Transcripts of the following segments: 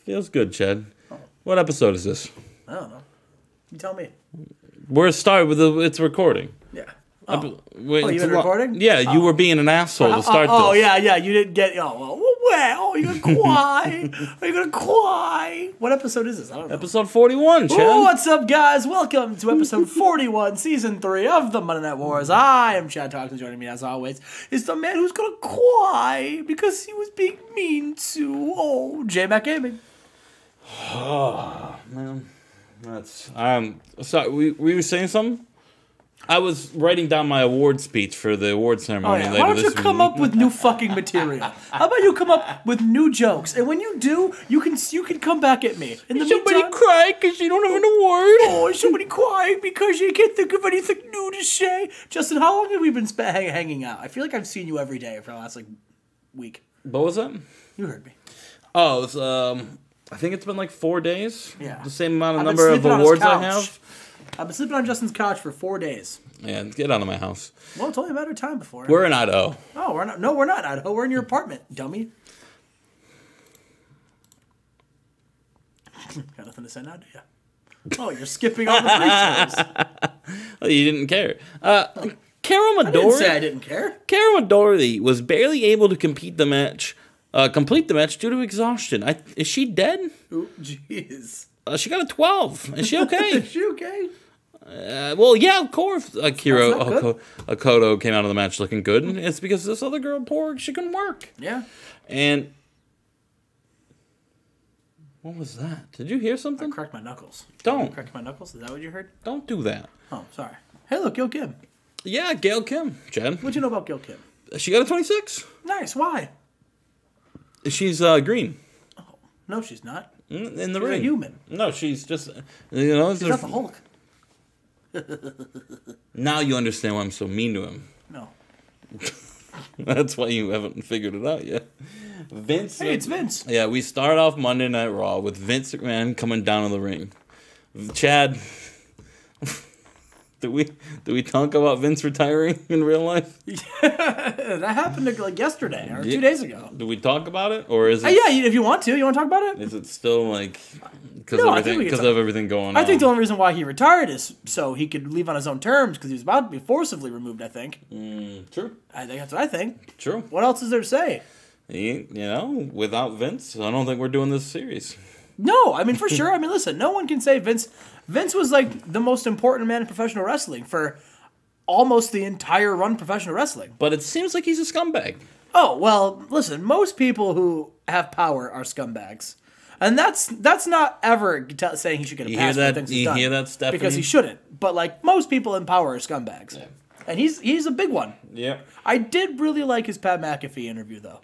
Feels good, Chad. Oh. What episode is this? I don't know. You tell me. We're starting with it's recording. Yeah. Oh, you been recording? Yeah, you were being an asshole to start this. Oh, yeah. You didn't get... Oh, you're going to cry. Are you going to cry? What episode is this? I don't know. Episode 41, Chad. Oh, what's up, guys? Welcome to episode 41, season 3 of the Monday Night Wars. I am Chad Talks, and joining me, as always, is the man who's going to cry because he was being mean to, Jmack Gaming. Oh, man. That's... sorry, we were saying something? I was writing down my award speech for the award ceremony later this week. Why don't you come up with new fucking material? How about you come up with new jokes? And when you do, you can come back at me. In the somebody meantime, cry because you don't have an award. Oh, somebody crying because you can't think of anything new to say. Justin, how long have we been hanging out? I feel like I've seen you every day for the last week. What was that? You heard me. Oh, it was, I think it's been like 4 days. Yeah. The same number of awards I have. I've been sleeping on Justin's couch for 4 days. Yeah, get out of my house. Well, it's only a matter of time before. We're in Idaho. Oh, we're not. No, we're not in Idaho. We're in your apartment, dummy. Got nothing to say now, do you? Oh, you're skipping all the pre-shows. Oh, you didn't care. Cara Midori. I didn't say I didn't care. Cara Midori was barely able to complete the match due to exhaustion. Is she dead? Oh, jeez. She got a 12. Is she okay? Is she okay? Well, yeah, of course. Akira Okoto came out of the match looking good. And it's because this other girl, she couldn't work. Yeah. And what was that? Did you hear something? I cracked my knuckles. Don't. Cracked my knuckles? Is that what you heard? Don't do that. Oh, sorry. Hey, look, Gail Kim. Yeah, Gail Kim, Jen. What'd you know about Gail Kim? She got a 26. Nice. Why? She's green. Oh, no, she's not. In the she's ring. A human. No, she's just, she's not the Hulk. Now you understand why I'm so mean to him. No. That's why you haven't figured it out yet. Vince. Hey, it's Vince. Yeah, we start off Monday Night Raw with Vince McMahon coming down to the ring. Chad, do we talk about Vince retiring in real life? Yeah, that happened yesterday or 2 days ago. Do we talk about it, or is it? Yeah, if you want to. You want to talk about it? Is it still because of everything going on? I think the only reason why he retired is so he could leave on his own terms because he was about to be forcibly removed. I think. True. I think that's what I think. True. What else is there to say? Without Vince, I don't think we're doing this series. No, I mean, for sure. I mean, listen, no one can say Vince was the most important man in professional wrestling for almost the entire run of professional wrestling. But it seems like he's a scumbag. Oh, well, listen, most people who have power are scumbags. And that's not ever saying he should get a pass for things he's done. You hear that, Stephanie? Because he shouldn't. But, most people in power are scumbags. Yeah. And he's a big one. Yeah. I did really like his Pat McAfee interview, though.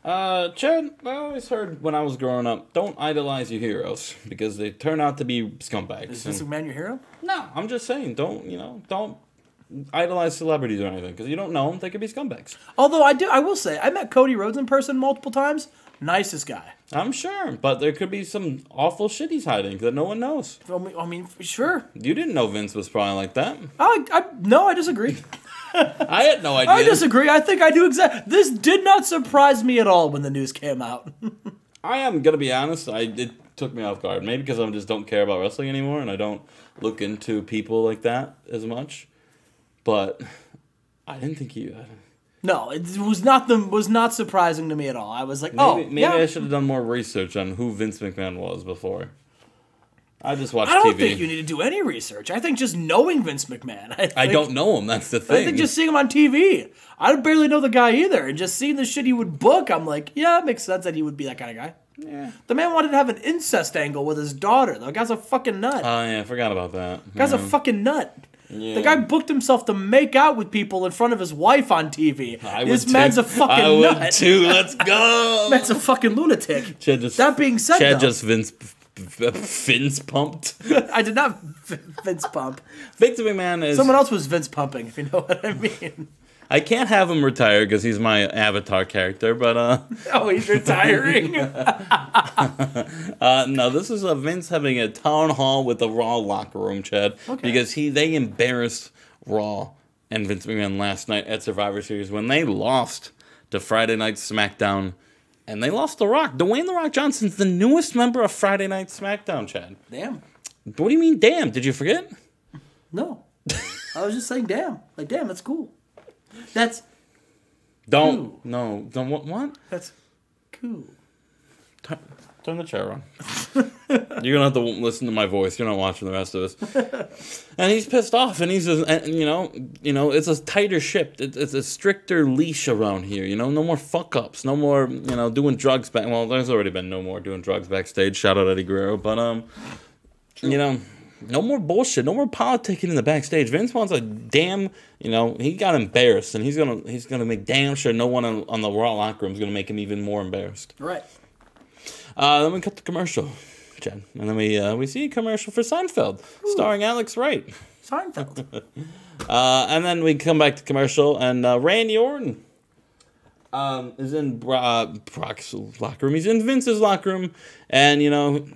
Chad, I always heard when I was growing up, don't idolize your heroes because they turn out to be scumbags. Is Vince McMahon your hero? No, I'm just saying, don't idolize celebrities or anything because you don't know them; they could be scumbags. Although I will say, I met Cody Rhodes in person multiple times. Nicest guy. I'm sure, but there could be some awful shit he's hiding that no one knows. I mean, sure. You didn't know Vince was probably like that. No, I disagree. I had no idea. I disagree. I think I do exactly. This did not surprise me at all when the news came out. I am gonna be honest. It took me off guard. Maybe because I just don't care about wrestling anymore, and I don't look into people like that as much. But I didn't think he. No, it was not surprising to me at all. I was like, maybe I should have done more research on who Vince McMahon was before. I just watched TV. I don't think you need to do any research. I think just knowing Vince McMahon. I don't know him. That's the thing. I think just seeing him on TV. I barely know the guy either. And just seeing the shit he would book, I'm like, yeah, it makes sense that he would be that kind of guy. Yeah. The man wanted to have an incest angle with his daughter. The guy's a fucking nut. Oh, yeah, I forgot about that. The guy's a fucking nut. Yeah. The guy booked himself to make out with people in front of his wife on TV. This man's a fucking nut. I would too. Let's go. Man's a fucking lunatic. That being said, Chad just Vince pumped. I did not Vince pump. Vince McMahon is... Someone else was Vince pumping, if you know what I mean. I can't have him retire because he's my avatar character, but... Oh, he's retiring? No, this is Vince having a town hall with the Raw locker room, Chad. Okay. Because they embarrassed Raw and Vince McMahon last night at Survivor Series when they lost to Friday Night SmackDown And they lost The Rock. Dwayne The Rock Johnson's the newest member of Friday Night SmackDown, Chad. Damn. What do you mean, damn? Did you forget? No. I was just saying damn. Like, damn, that's cool. That's Don't. cool. No. Don't. What? That's cool. Turn the chair on. You're gonna have to listen to my voice. You're not watching the rest of us. And he's pissed off, and he's just, and, you know, it's a tighter ship. It's a stricter leash around here. You know, no more fuck ups, no more, you know, doing drugs back. Well, there's already been no more doing drugs backstage. Shout out Eddie Guerrero, but you know, no more bullshit, no more politicking in the backstage. Vince wants a damn, you know, he got embarrassed, and he's gonna make damn sure no one on the Raw locker room is gonna make him even more embarrassed. Right. Then we cut the commercial, Chad. And then we see a commercial for Seinfeld, starring Alex Wright. Seinfeld. And then we come back to commercial, and Randy Orton is in Brock's locker room. He's in Vince's locker room, and, you know,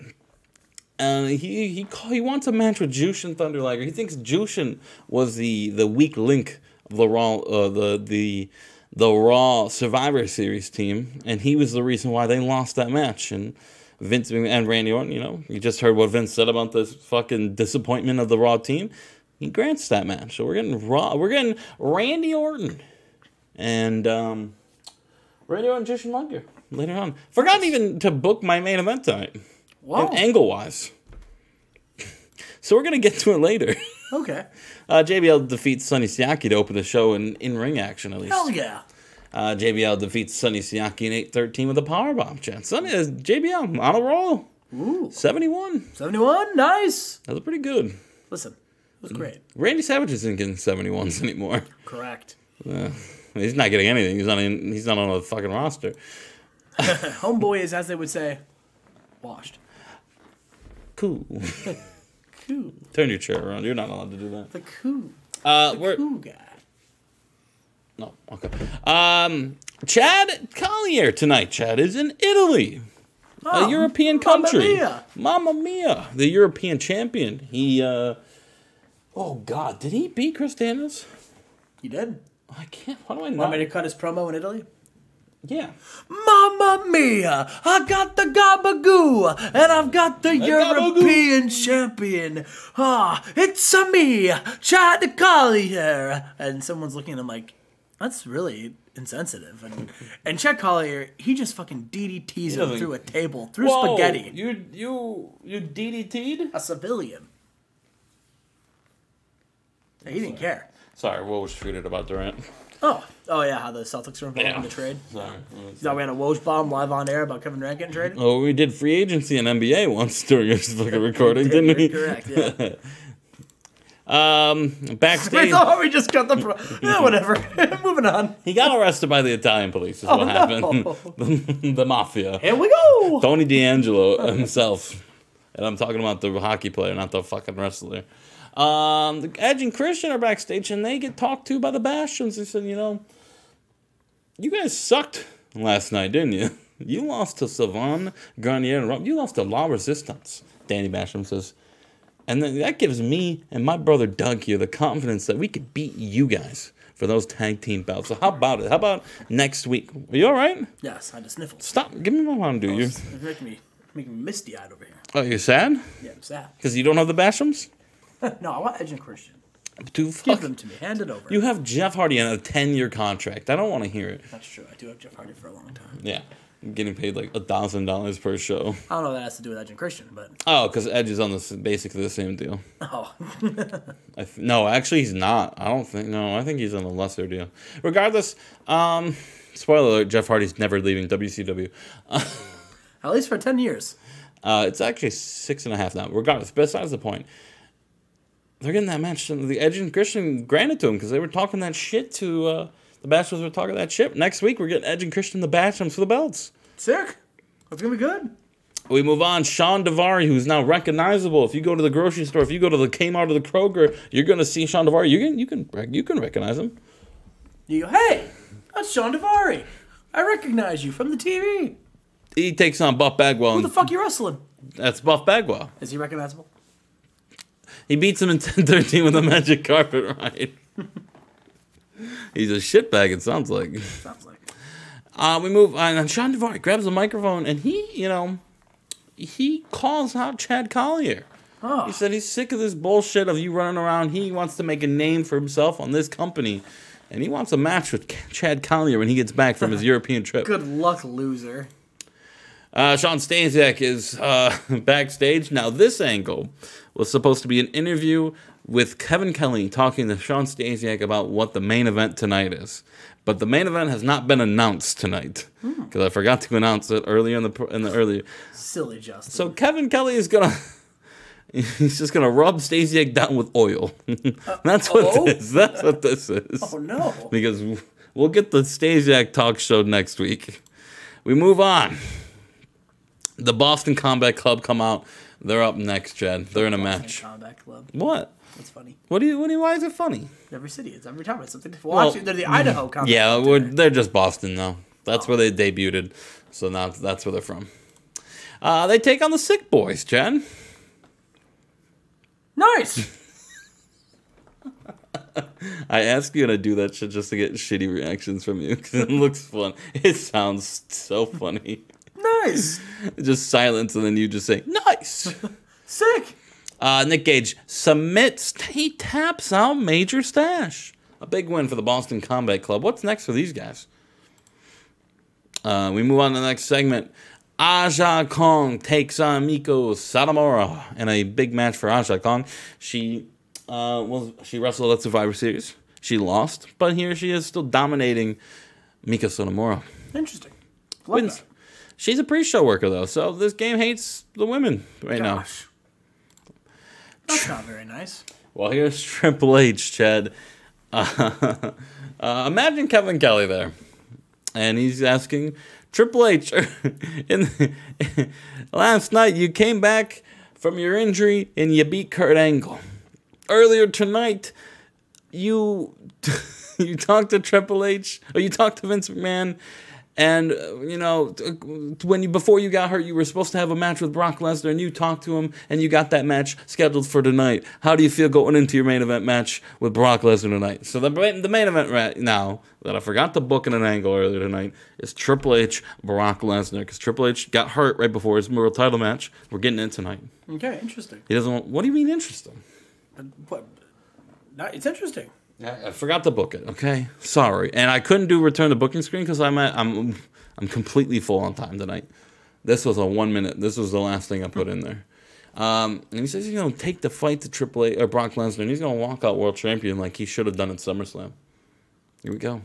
he wants a match with Jushin Thunder Liger. He thinks Jushin was the weak link of the Raw, the Raw Survivor Series team, and he was the reason why they lost that match. And Vince and Randy Orton, you know, you just heard what Vince said about this fucking disappointment of the Raw team. He grants that match, so we're getting Randy Orton and Randy Orton, Jushin Liger later on. Forgot even to book my main event tonight. Wow. Angle wise, so we're gonna get to it later. Okay. JBL defeats Sonny Siaki to open the show in ring action, at least. Hell yeah. JBL defeats Sonny Siaki in 8:13 with a powerbomb. JBL on a roll. Ooh. 71. 71? Nice. That was pretty good. Listen, it was great. Randy Savage isn't getting 71s anymore. Correct. He's not getting anything. He's not on a fucking roster. Homeboy is, as they would say, washed. Cool. Cool. Turn your chair around. You're not allowed to do that. The cool. We're Cool guy. No, okay. Chad Collier tonight. Chad is in Italy, a European country. Mamma mia! The European champion. He, oh God, did he beat Chris Daniels? He did. I can't. Why do I not? Want me to cut his promo in Italy? Yeah. Mamma mia! I got the gabagoo, and I've got the European champion. It's a me, Chad Collier. And someone's looking at him like, that's really insensitive. And Chad Collier, he just fucking DDT's him through a table, through spaghetti. You DDT'd? A civilian. He didn't care. Sorry, what was tweeted about Durant? Oh yeah, how the Celtics are involved in the trade. Sorry. Thought we had a Woj bomb live on air about Kevin Durant getting traded? Oh, we did free agency in NBA once during this fucking recording, didn't we? Correct, yeah. Backstage. We just got the yeah, whatever. Moving on. He got arrested by the Italian police is what happened. The mafia. Here we go. Tony D'Angelo himself. And I'm talking about the hockey player, not the fucking wrestler. Edge and Christian are backstage, and they get talked to by the Bastions. They said, you know, you guys sucked last night, didn't you? You lost to Savon, Garnier, and Rob. You lost to La Resistance, Danny Basham says. And then that gives me and my brother Doug here the confidence that we could beat you guys for those tag team belts. So how about it? How about next week? Are you all right? Yes, I had to sniffle. Stop. Give me my Mountain Dew. It's making me misty-eyed over here. Oh, you're sad? Yeah, I'm sad. Because you don't have the Bashams? No, I want Edge and Christian. Give them to me. Hand it over. You have Jeff Hardy on a 10-year contract. I don't want to hear it. That's true. I do have Jeff Hardy for a long time. Yeah. I'm getting paid like $1,000 per show. I don't know what that has to do with Edge and Christian, but... Oh, because Edge is on basically the same deal. Oh. No, actually he's not. I think he's on a lesser deal. Regardless, spoiler alert, Jeff Hardy's never leaving WCW. At least for 10 years. It's actually 6.5 now. Regardless, besides the point. They're getting that match. The Edge and Christian granted to him because they were talking that shit to... the Bashams were talking that shit. Next week, we're getting Edge and Christian the Bashams for the belts. Sick. That's going to be good. We move on. Sean Davari, who's now recognizable. If you go to the grocery store, if you go to the Kmart or the Kroger, you're going to see Sean Davari. You can recognize him. You go, hey, that's Sean Davari. I recognize you from the TV. He takes on Buff Bagwell. Who the fuck you wrestling? That's Buff Bagwell. Is he recognizable? He beats him in 10-13 with a magic carpet ride. He's a shitbag, it sounds like. Sounds like. We move on, and Sean Davari grabs the microphone, and he calls out Chad Collier. Oh. He said he's sick of this bullshit of you running around. He wants to make a name for himself on this company, and he wants a match with Chad Collier when he gets back from his European trip. Good luck, loser. Sean Stasiak is backstage. Now, this angle was supposed to be an interview with Kevin Kelly talking to Sean Stasiak about what the main event tonight is. But the main event has not been announced tonight because I forgot to announce it earlier in the earlier. Silly Justin. So Kevin Kelly is he's just gonna rub Stasiak down with oil. That's what this is. Oh no! Because we'll get the Stasiak talk show next week. We move on. The Boston Combat Club come out. They're up next, Chad. They're in a match. Combat Club. What? That's funny. Why is it funny? Every city, it's every time it's something different. Well, actually, they're the Idaho Combat Club. Yeah, they're just Boston though. That's where they debuted. So now that's where they're from. They take on the Sick Boys, Chad. Nice. I ask you to do that shit just to get shitty reactions from you because it looks fun. It sounds so funny. Nice. Just silence and then you just say, nice. Sick. Nick Gage submits. He taps out Major Stash. A big win for the Boston Combat Club. What's next for these guys? We move on to the next segment. Aja Kong takes on Miko Satomura in a big match for Aja Kong. She wrestled at Survivor Series. She lost, but here she is still dominating Miko Satomura. Interesting. Wins. That. She's a pre-show worker though, so this game hates the women now. That's not very nice. Well, here's Triple H, Chad. Imagine Kevin Kelly there, and he's asking Triple H. Last night you came back from your injury and you beat Kurt Angle. Earlier tonight, you talked to Triple H, or you talked to Vince McMahon. And, before you got hurt, you were supposed to have a match with Brock Lesnar, and you talked to him, and you got that match scheduled for tonight. How do you feel going into your main event match with Brock Lesnar tonight? So the main event right now, that I forgot to book in an angle earlier tonight, is Triple H, Brock Lesnar, because Triple H got hurt right before his world title match. We're getting it tonight. Okay, interesting. He doesn't want... What do you mean interesting? It's interesting. I forgot to book it, okay? Sorry. And I couldn't do return to booking screen because I'm completely full on time tonight. This was a 1 minute. This was the last thing I put in there. And he says he's going to take the fight to Triple H or Brock Lesnar, and he's going to walk out world champion like he should have done at SummerSlam. Here we go.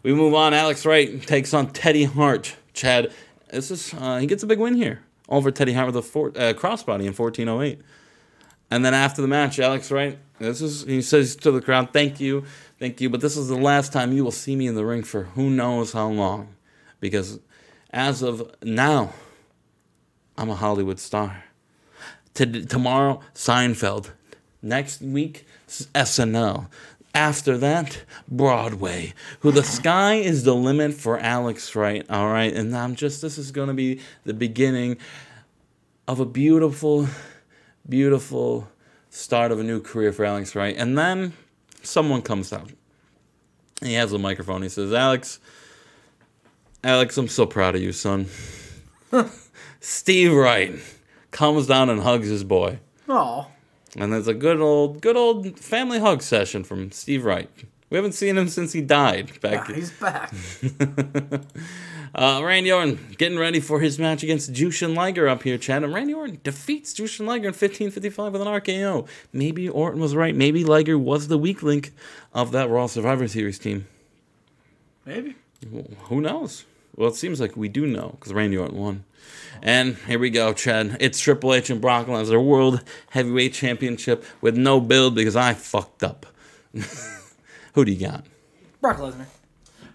We move on. Alex Wright takes on Teddy Hart. Chad, he gets a big win here over Teddy Hart with a crossbody in 1408. And then after the match, Alex Wright, he says to the crowd, thank you, but this is the last time you will see me in the ring for who knows how long. Because as of now, I'm a Hollywood star. Tomorrow, Seinfeld. Next week, SNL. After that, Broadway. The sky is the limit for Alex Wright, all right? And this is going to be the beginning of a beautiful... beautiful start of a new career for Alex Wright. And then someone comes out. He has a microphone. He says, Alex, I'm so proud of you, son. Steve Wright comes down and hugs his boy. Aw. And there's a good old family hug session from Steve Wright. We haven't seen him since he died. He's back. Randy Orton getting ready for his match against Jushin Liger up here, Chad. And Randy Orton defeats Jushin Liger in 15:55 with an RKO. Maybe Orton was right. Maybe Liger was the weak link of that Raw Survivor Series team. Maybe. Who knows? Well, it seems like we do know because Randy Orton won. And here we go, Chad. It's Triple H and Brock Lesnar World Heavyweight Championship with no build because I fucked up. Who do you got? Brock Lesnar.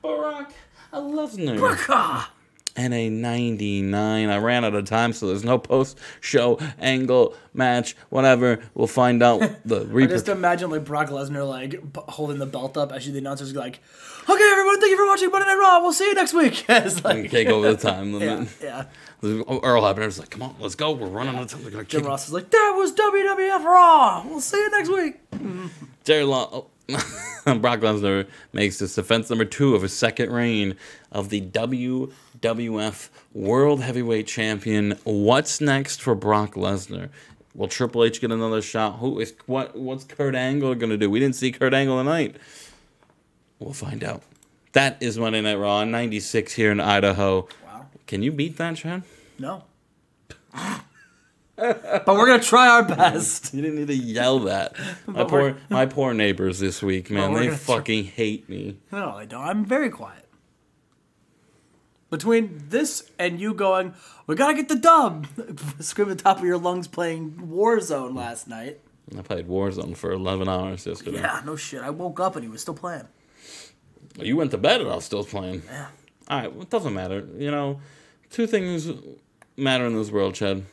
Brock Lesnar. Brock. And a 99. I ran out of time, so there's no post-show angle match. Whatever. We'll find out the I just imagine Brock Lesnar holding the belt up as the announcers like, okay, everyone, thank you for watching Monday Night Raw. We'll see you next week. It's we take over the time limit. Yeah. Earl Hebner's like, come on, let's go. We're running out of time. Jim Ross is like, that was WWF Raw. We'll see you next week. Jerry Law. Brock Lesnar makes this defense number 2 of his second reign of the WWF World Heavyweight Champion. What's next for Brock Lesnar? Will Triple H get another shot? What's Kurt Angle going to do? We didn't see Kurt Angle tonight. We'll find out. That is Monday Night Raw on 96 here in Idaho. Wow. Can you beat that, Chad? No. But we're going to try our best. You didn't need to yell that. My poor neighbors this week, man. They fucking hate me. No, I don't. I'm very quiet. Between this and you going, we got to get the dub. Scream at the top of your lungs playing Warzone last night. I played Warzone for 11 hours yesterday. Yeah, no shit. I woke up and he was still playing. Well, you went to bed and I was still playing. Yeah. All right, well, it doesn't matter. You know, 2 things matter in this world, Chad.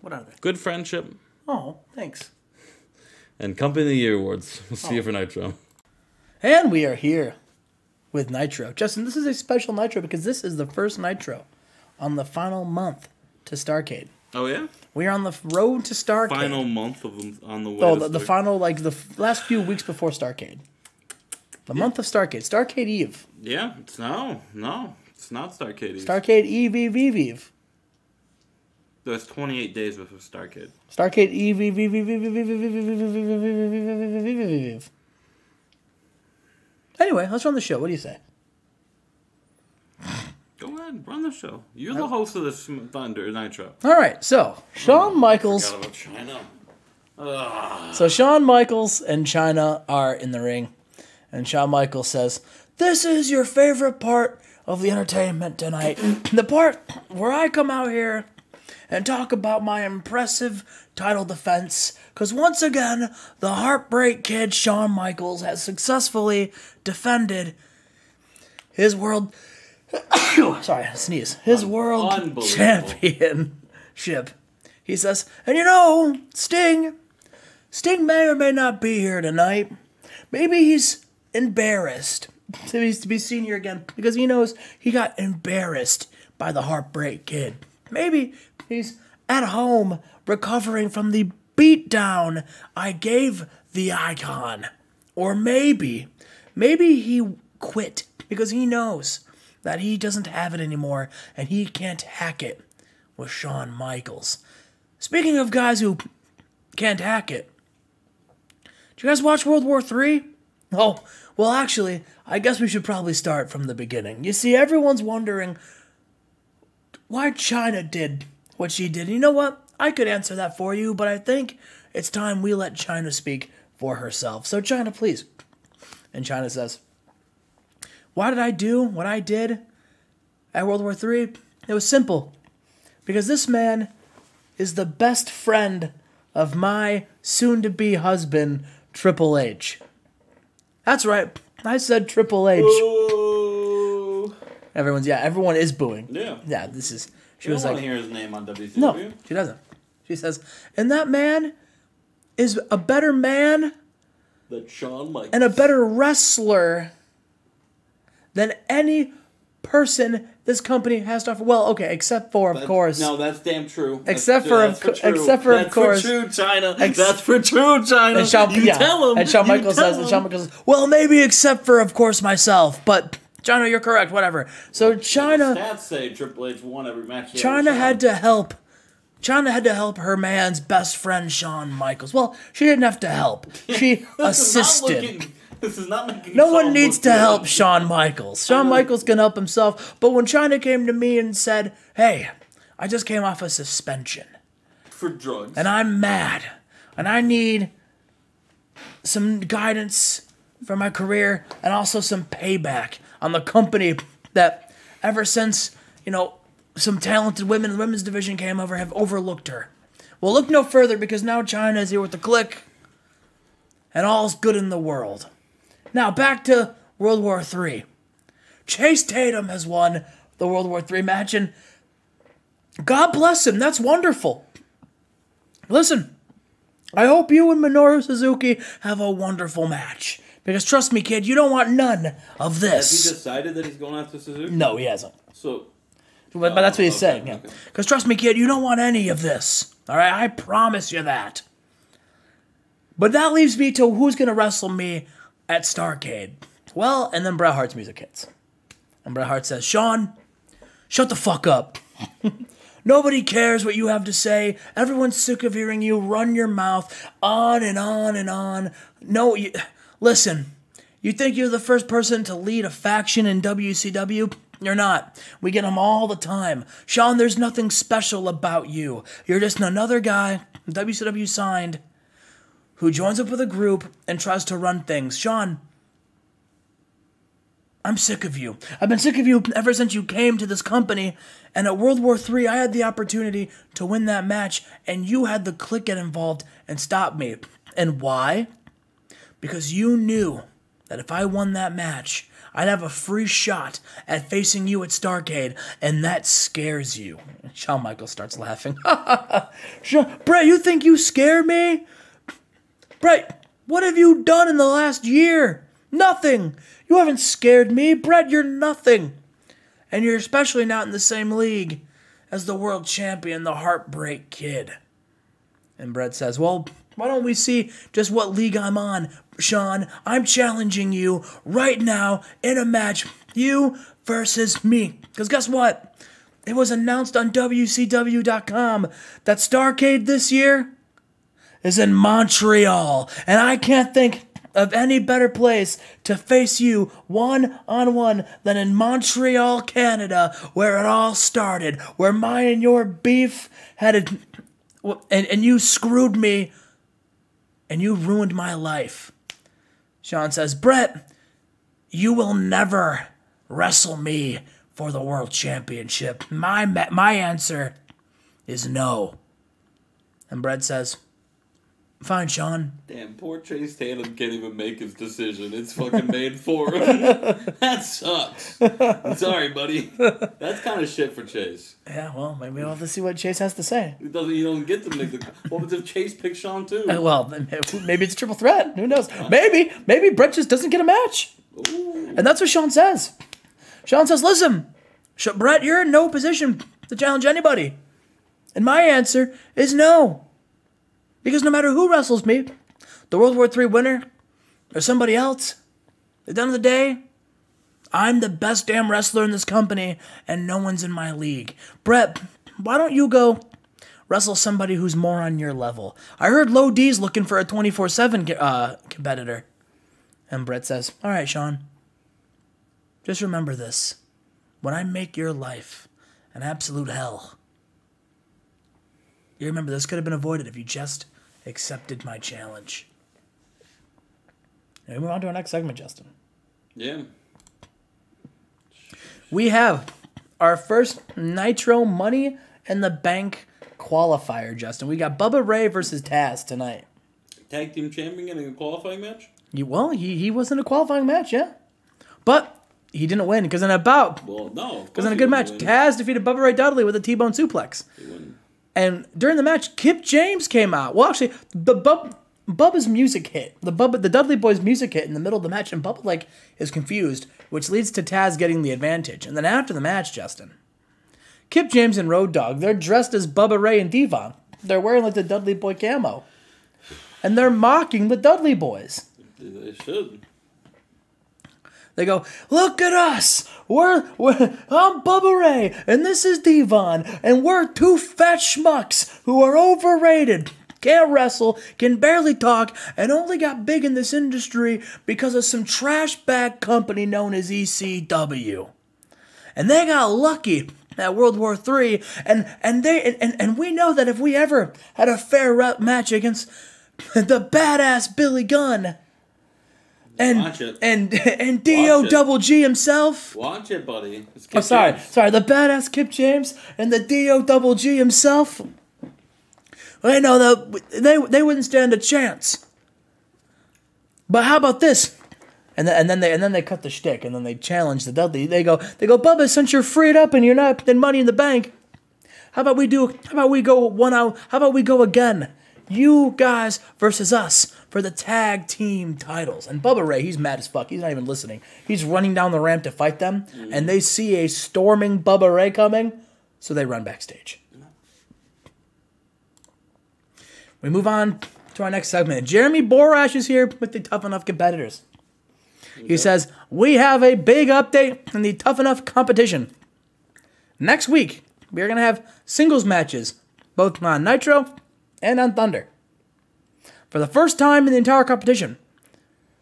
What are they? Good friendship. Oh, thanks. And Company of the Year awards. We'll see you for Nitro. And we are here with Nitro. Justin, this is a special Nitro because this is the first Nitro on the final month to Starrcade. Oh, yeah? We are on the road to Starrcade. Final month of them on the way. Oh, the final, like the last few weeks before Starrcade. The month of Starrcade. Starrcade Eve. Yeah, it's no. It's not Starrcade Eve. Starrcade Eve. There's 28 days before Starrcade. Starrcade Eve. Anyway, let's run the show. What do you say? Go ahead, run the show. You're the host of this Thunder Nitro. All right, so Shawn Michaels. Forgot about China. Ugh. So Shawn Michaels and Chyna are in the ring, and Shawn Michaels says, "This is your favorite part of the entertainment tonight. The part where I come out here and talk about my impressive title defense, because once again, the Heartbreak Kid Shawn Michaels has successfully defended his world his world championship." He says, "And you know, Sting may or may not be here tonight. Maybe he's embarrassed to be seen here again because he knows he got embarrassed by the Heartbreak Kid. Maybe he's at home recovering from the beatdown I gave the Icon. Or maybe he quit because he knows that he doesn't have it anymore and he can't hack it with Shawn Michaels." Speaking of guys who can't hack it, did you guys watch World War III? Oh, well, actually, I guess we should probably start from the beginning. You see, everyone's wondering why Chyna did what she did. And you know what? I could answer that for you, but I think it's time we let Chyna speak for herself. So, Chyna, please. And Chyna says, "Why did I do what I did at World War III? It was simple. Because this man is the best friend of my soon-to-be husband, Triple H." That's right. I said Triple H. Ooh. Everyone is booing. Yeah. Yeah, she was like, want to hear his name on WCW. No, she doesn't. She says, "And that man is a better man That Shawn Michaels. and a better wrestler than any person this company has to offer." Well, okay, except for, of course. No, that's damn true. Except for, of course. That's for true, Chyna. That's for true, Chyna. And Shawn, tell him. And Shawn Michaels says, "Well, maybe except for, of course, myself. But, Chyna, you're correct, whatever." So, Chyna... Stats say Triple H won every match. Chyna had to help. Chyna had to help her man's best friend, Shawn Michaels. Well, she didn't have to help. She assisted. This is not making No one needs to help Shawn Michaels. Shawn Michaels can help himself. But when Chyna came to me and said, "Hey, I just came off a suspension. For drugs. And I'm mad. And I need some guidance for my career and also some payback on the company that ever since, some talented women in the women's division came over have overlooked her. Well, look no further because now Chyna is here with the Click and all's good in the world." Now, back to World War III. Chase Tatum has won the World War III match, and God bless him. That's wonderful. Listen, I hope you and Minoru Suzuki have a wonderful match. Because trust me, kid, you don't want none of this. Has he decided that he's going after Suzuki? No, he hasn't. So... But that's what he's saying. Okay. Because trust me, kid, you don't want any of this. All right? I promise you that. But that leaves me to who's going to wrestle me at Starrcade. Well, and then Bret Hart's music hits. And Bret Hart says, Sean, shut the fuck up. Nobody cares what you have to say. Everyone's sick of hearing you run your mouth on and on and on. No, listen, you think you're the first person to lead a faction in WCW? You're not. We get them all the time. Sean, there's nothing special about you. You're just another guy WCW signed who joins up with a group and tries to run things. Sean, I'm sick of you. I've been sick of you ever since you came to this company. And at World War III, I had the opportunity to win that match, and you had the Clique get involved and stop me. And why? Because you knew that if I won that match, I'd have a free shot at facing you at Starrcade, and that scares you. Shawn Michaels starts laughing. Bret, you think you scare me? Bret, what have you done in the last year? Nothing. You haven't scared me. Bret, you're nothing. And you're especially not in the same league as the world champion, the Heartbreak Kid. And Bret says, well, why don't we see just what league I'm on, Sean? I'm challenging you right now in a match, you versus me. Because guess what? It was announced on WCW.com that Starrcade this year is in Montreal. And I can't think of any better place to face you one-on-one than in Montreal, Canada, where it all started, where mine and your beef had and you screwed me, and you ruined my life. Sean says, Bret, you will never wrestle me for the world championship. My answer is no. And Bret says, fine, Sean. Damn, poor Chase Tatum can't even make his decision. It's fucking made for him. That sucks. I'm sorry, buddy. That's kind of shit for Chase. Yeah, well, maybe we'll have to see what Chase has to say. You don't get to make the... What was if Chase picked Sean too? Well, maybe it's a triple threat. Who knows? Maybe Bret just doesn't get a match. Ooh. And that's what Sean says. Sean says, listen, Bret, you're in no position to challenge anybody. And my answer is no. Because no matter who wrestles me, the World War III winner or somebody else, at the end of the day, I'm the best damn wrestler in this company and no one's in my league. Bret, why don't you go wrestle somebody who's more on your level? I heard Low D's looking for a 24/7 competitor. And Bret says, all right, Sean, just remember this. When I make your life an absolute hell, you remember this could have been avoided if you just accepted my challenge. Now we move on to our next segment, Justin. Yeah. We have our first Nitro Money in the Bank qualifier, Justin. We got Bubba Ray versus Taz tonight. Tag team champion getting a qualifying match? He was in a qualifying match, yeah. But he didn't win because in a bout. Well, no. Because in a good match, Taz defeated Bubba Ray Dudley with a T-bone suplex. He wouldn't. And during the match, Kip James came out. Well, actually, Bubba's music hit. The Dudley Boys' music hit in the middle of the match, and Bubba is confused, which leads to Taz getting the advantage. And then after the match, Justin, Kip James and Road Dogg, they're dressed as Bubba Ray and Devon. They're wearing the Dudley Boy camo. And they're mocking the Dudley Boys. They should. They go, look at us. I'm Bubba Ray, and this is Devon, and we're two fat schmucks who are overrated, can't wrestle, can barely talk, and only got big in this industry because of some trash bag company known as ECW. And they got lucky at World War III, and we know that if we ever had a fair match against the badass Billy Gunn, and D.O. Double G himself. Watch it, buddy. Sorry, the badass Kip James and the D.O. Double G himself. I know that they wouldn't stand a chance. But how about this? And then they cut the shtick, and then they challenge the Dudley. They go, Bubba, since you're freed up and you're not in Money in the Bank, how about we go again? You guys versus us for the tag team titles. And Bubba Ray, he's mad as fuck. He's not even listening. He's running down the ramp to fight them, and they see a storming Bubba Ray coming, so they run backstage. We move on to our next segment. Jeremy Borash is here with the Tough Enough competitors. He says, we have a big update in the Tough Enough competition. Next week, we are going to have singles matches, both on Nitro and on Thunder. For the first time in the entire competition,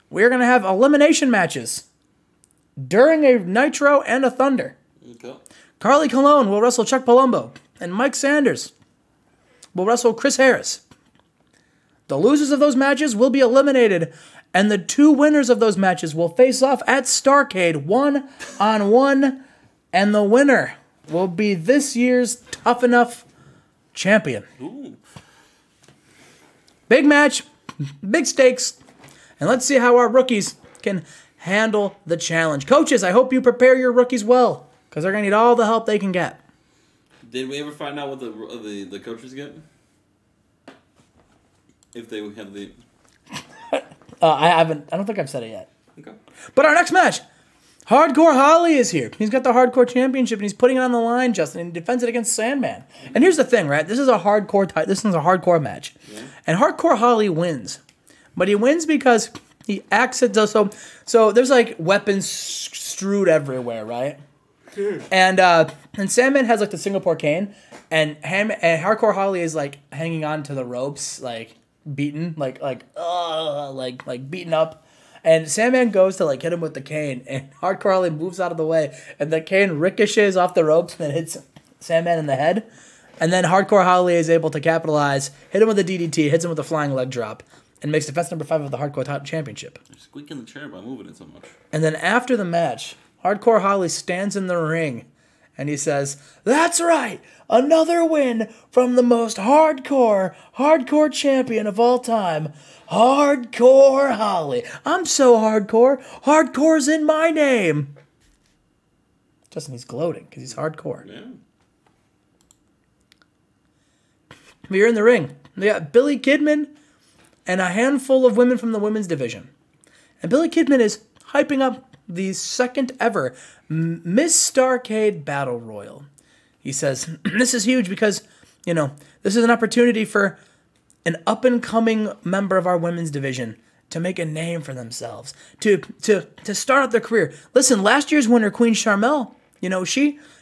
we are going to have elimination matches during a Nitro and a Thunder. Okay. Carly Colon will wrestle Chuck Palumbo, and Mike Sanders will wrestle Chris Harris. The losers of those matches will be eliminated, and the 2 winners of those matches will face off at Starrcade 1-on-1, and the winner will be this year's Tough Enough champion. Ooh. Big match, big stakes, and let's see how our rookies can handle the challenge. Coaches, I hope you prepare your rookies well, because they're going to need all the help they can get. Did we ever find out what the coaches get? If they have the... I haven't. I don't think I've said it yet. Okay. But our next match, Hardcore Holly is here. He's got the Hardcore Championship, and he's putting it on the line, Justin, and he defends it against Sandman. And here's the thing, right? This is a hardcore match. Yeah. And Hardcore Holly wins. But he wins because he acts it so there's like weapons strewed everywhere, right? And Sandman has like the Singapore cane, and Hardcore Holly is like hanging on to the ropes, like beaten, like beaten up. And Sandman goes to like hit him with the cane, and Hardcore Holly moves out of the way, and the cane ricochets off the ropes and hits Sandman in the head. And then Hardcore Holly is able to capitalize, hit him with a DDT, hits him with a flying leg drop, and makes defense number 5 of the Hardcore Championship. You're squeaking the chair by moving it so much. And then after the match, Hardcore Holly stands in the ring, and he says, "That's right, another win from the most hardcore champion of all time, Hardcore Holly. I'm so hardcore. Hardcore's in my name." Justin, he's gloating because he's hardcore. Yeah. We're in the ring. We got Billy Kidman and a handful of women from the women's division. And Billy Kidman is hyping up the second ever Miss Starrcade Battle Royal. He says, this is huge because, this is an opportunity for an up-and-coming member of our women's division to make a name for themselves, to start out their career. Listen, last year's winner, Queen Sharmell,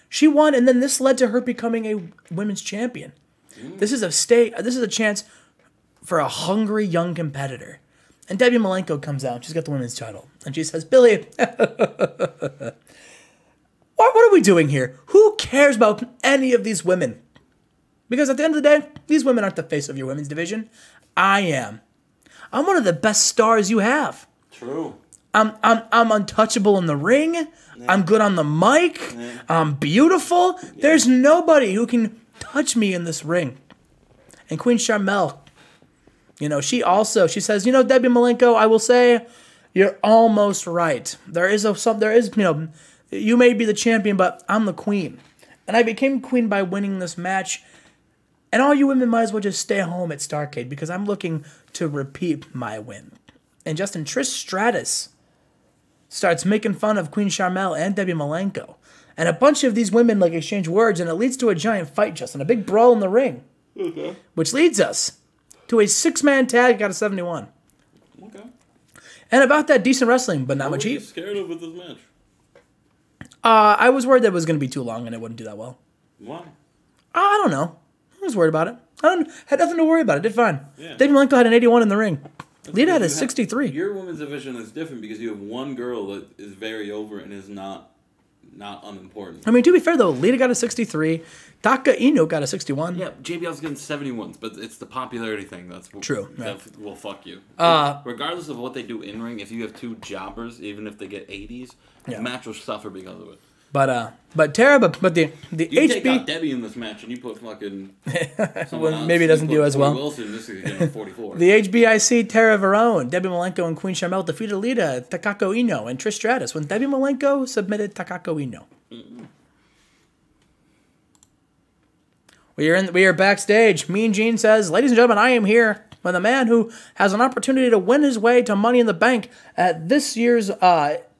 she won, and then this led to her becoming a women's champion. This is a chance for a hungry young competitor. And Debbie Malenko comes out. She's got the women's title. And she says, "Billy, what are we doing here? Who cares about any of these women? Because at the end of the day, these women aren't the face of your women's division. I am. I'm one of the best stars you have. True. I'm untouchable in the ring. Yeah. I'm good on the mic. Yeah. I'm beautiful. Yeah. There's nobody who can touch me in this ring." And Queen Sharmell, she says, "Debbie Malenko, I will say you're almost right. You may be the champion, but I'm the queen. And I became queen by winning this match. And all you women might as well just stay home at Starrcade because I'm looking to repeat my win." And Justin, Trish Stratus starts making fun of Queen Sharmell and Debbie Malenko. And a bunch of these women exchange words, and it leads to a giant fight, Justin, a big brawl in the ring. Okay. Which leads us to a 6-man tag out of 71. Okay. And about that, decent wrestling, but not much heat. What were you scared of with this match? I was worried that it was going to be too long and it wouldn't do that well. Why? I don't know. I was worried about it. Had nothing to worry about. It did fine. Yeah. Debbie Malenko had an 81 in the ring. Lita had a 63. Your women's division is different because you have one girl that is very over and is not unimportant. I mean, to be fair, though, Lita got a 63. Taka Inu got a 61. Yeah, JBL's getting 71s, but it's the popularity thing that's true. That will fuck you. Regardless of what they do in ring, if you have 2 jobbers, even if they get 80s, the match will suffer because of it. But Tara, but the you take out Debbie in this match and you put fucking well, maybe it doesn't do as well. Wilson, this is getting 44. The HBIC Tara Verone, Debbie Malenko, and Queen Sharmell defeated Lita, Takako Ino, and Trish Stratus when Debbie Malenko submitted Takako Ino. Mm-hmm. We are backstage. Mean Gene says, "Ladies and gentlemen, I am here with a man who has an opportunity to win his way to Money in the Bank at this year's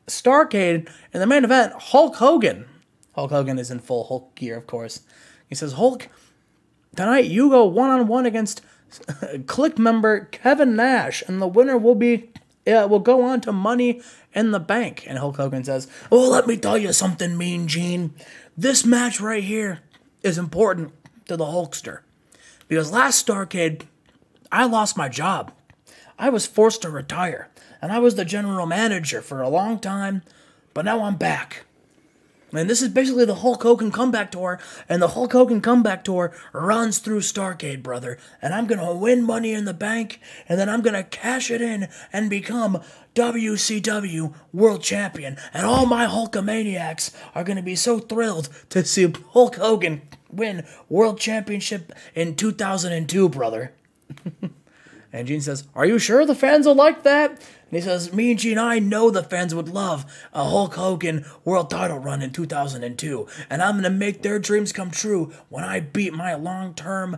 Starrcade in the main event, Hulk Hogan." Hulk Hogan is in full Hulk gear, of course. He says, "Hulk, tonight you go one-on-one against Click member Kevin Nash, and the winner will go on to Money in the Bank. And Hulk Hogan says, "Well, let me tell you something, Mean Gene. This match right here is important to the Hulkster. Because last Starrcade, I lost my job. I was forced to retire. And I was the general manager for a long time. But now I'm back. And this is basically the Hulk Hogan comeback tour. And the Hulk Hogan comeback tour runs through Starrcade, brother. And I'm going to win Money in the Bank. And then I'm going to cash it in and become WCW World Champion. And all my Hulkamaniacs are going to be so thrilled to see Hulk Hogan win World Championship in 2002, brother." And Gene says, "Are you sure the fans will like that?" And he says, "Me and Gene, I know the fans would love a Hulk Hogan world title run in 2002. And I'm going to make their dreams come true when I beat my long-time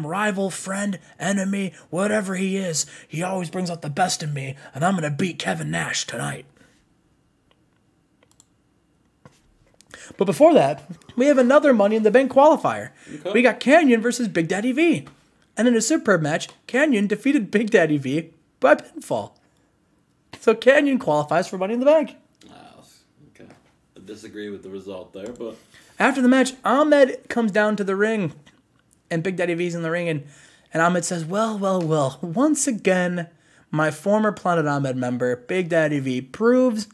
rival, friend, enemy, whatever he is. He always brings out the best in me. And I'm going to beat Kevin Nash tonight." But before that, we have another Money in the Bank qualifier. Okay. We got Canyon versus Big Daddy V. And in a superb match, Canyon defeated Big Daddy V by pinfall. So Canyon qualifies for Money in the Bank. Okay. I disagree with the result there, but... After the match, Ahmed comes down to the ring. And Big Daddy V's in the ring. And Ahmed says, well, once again, my former Planet Ahmed member, Big Daddy V, proves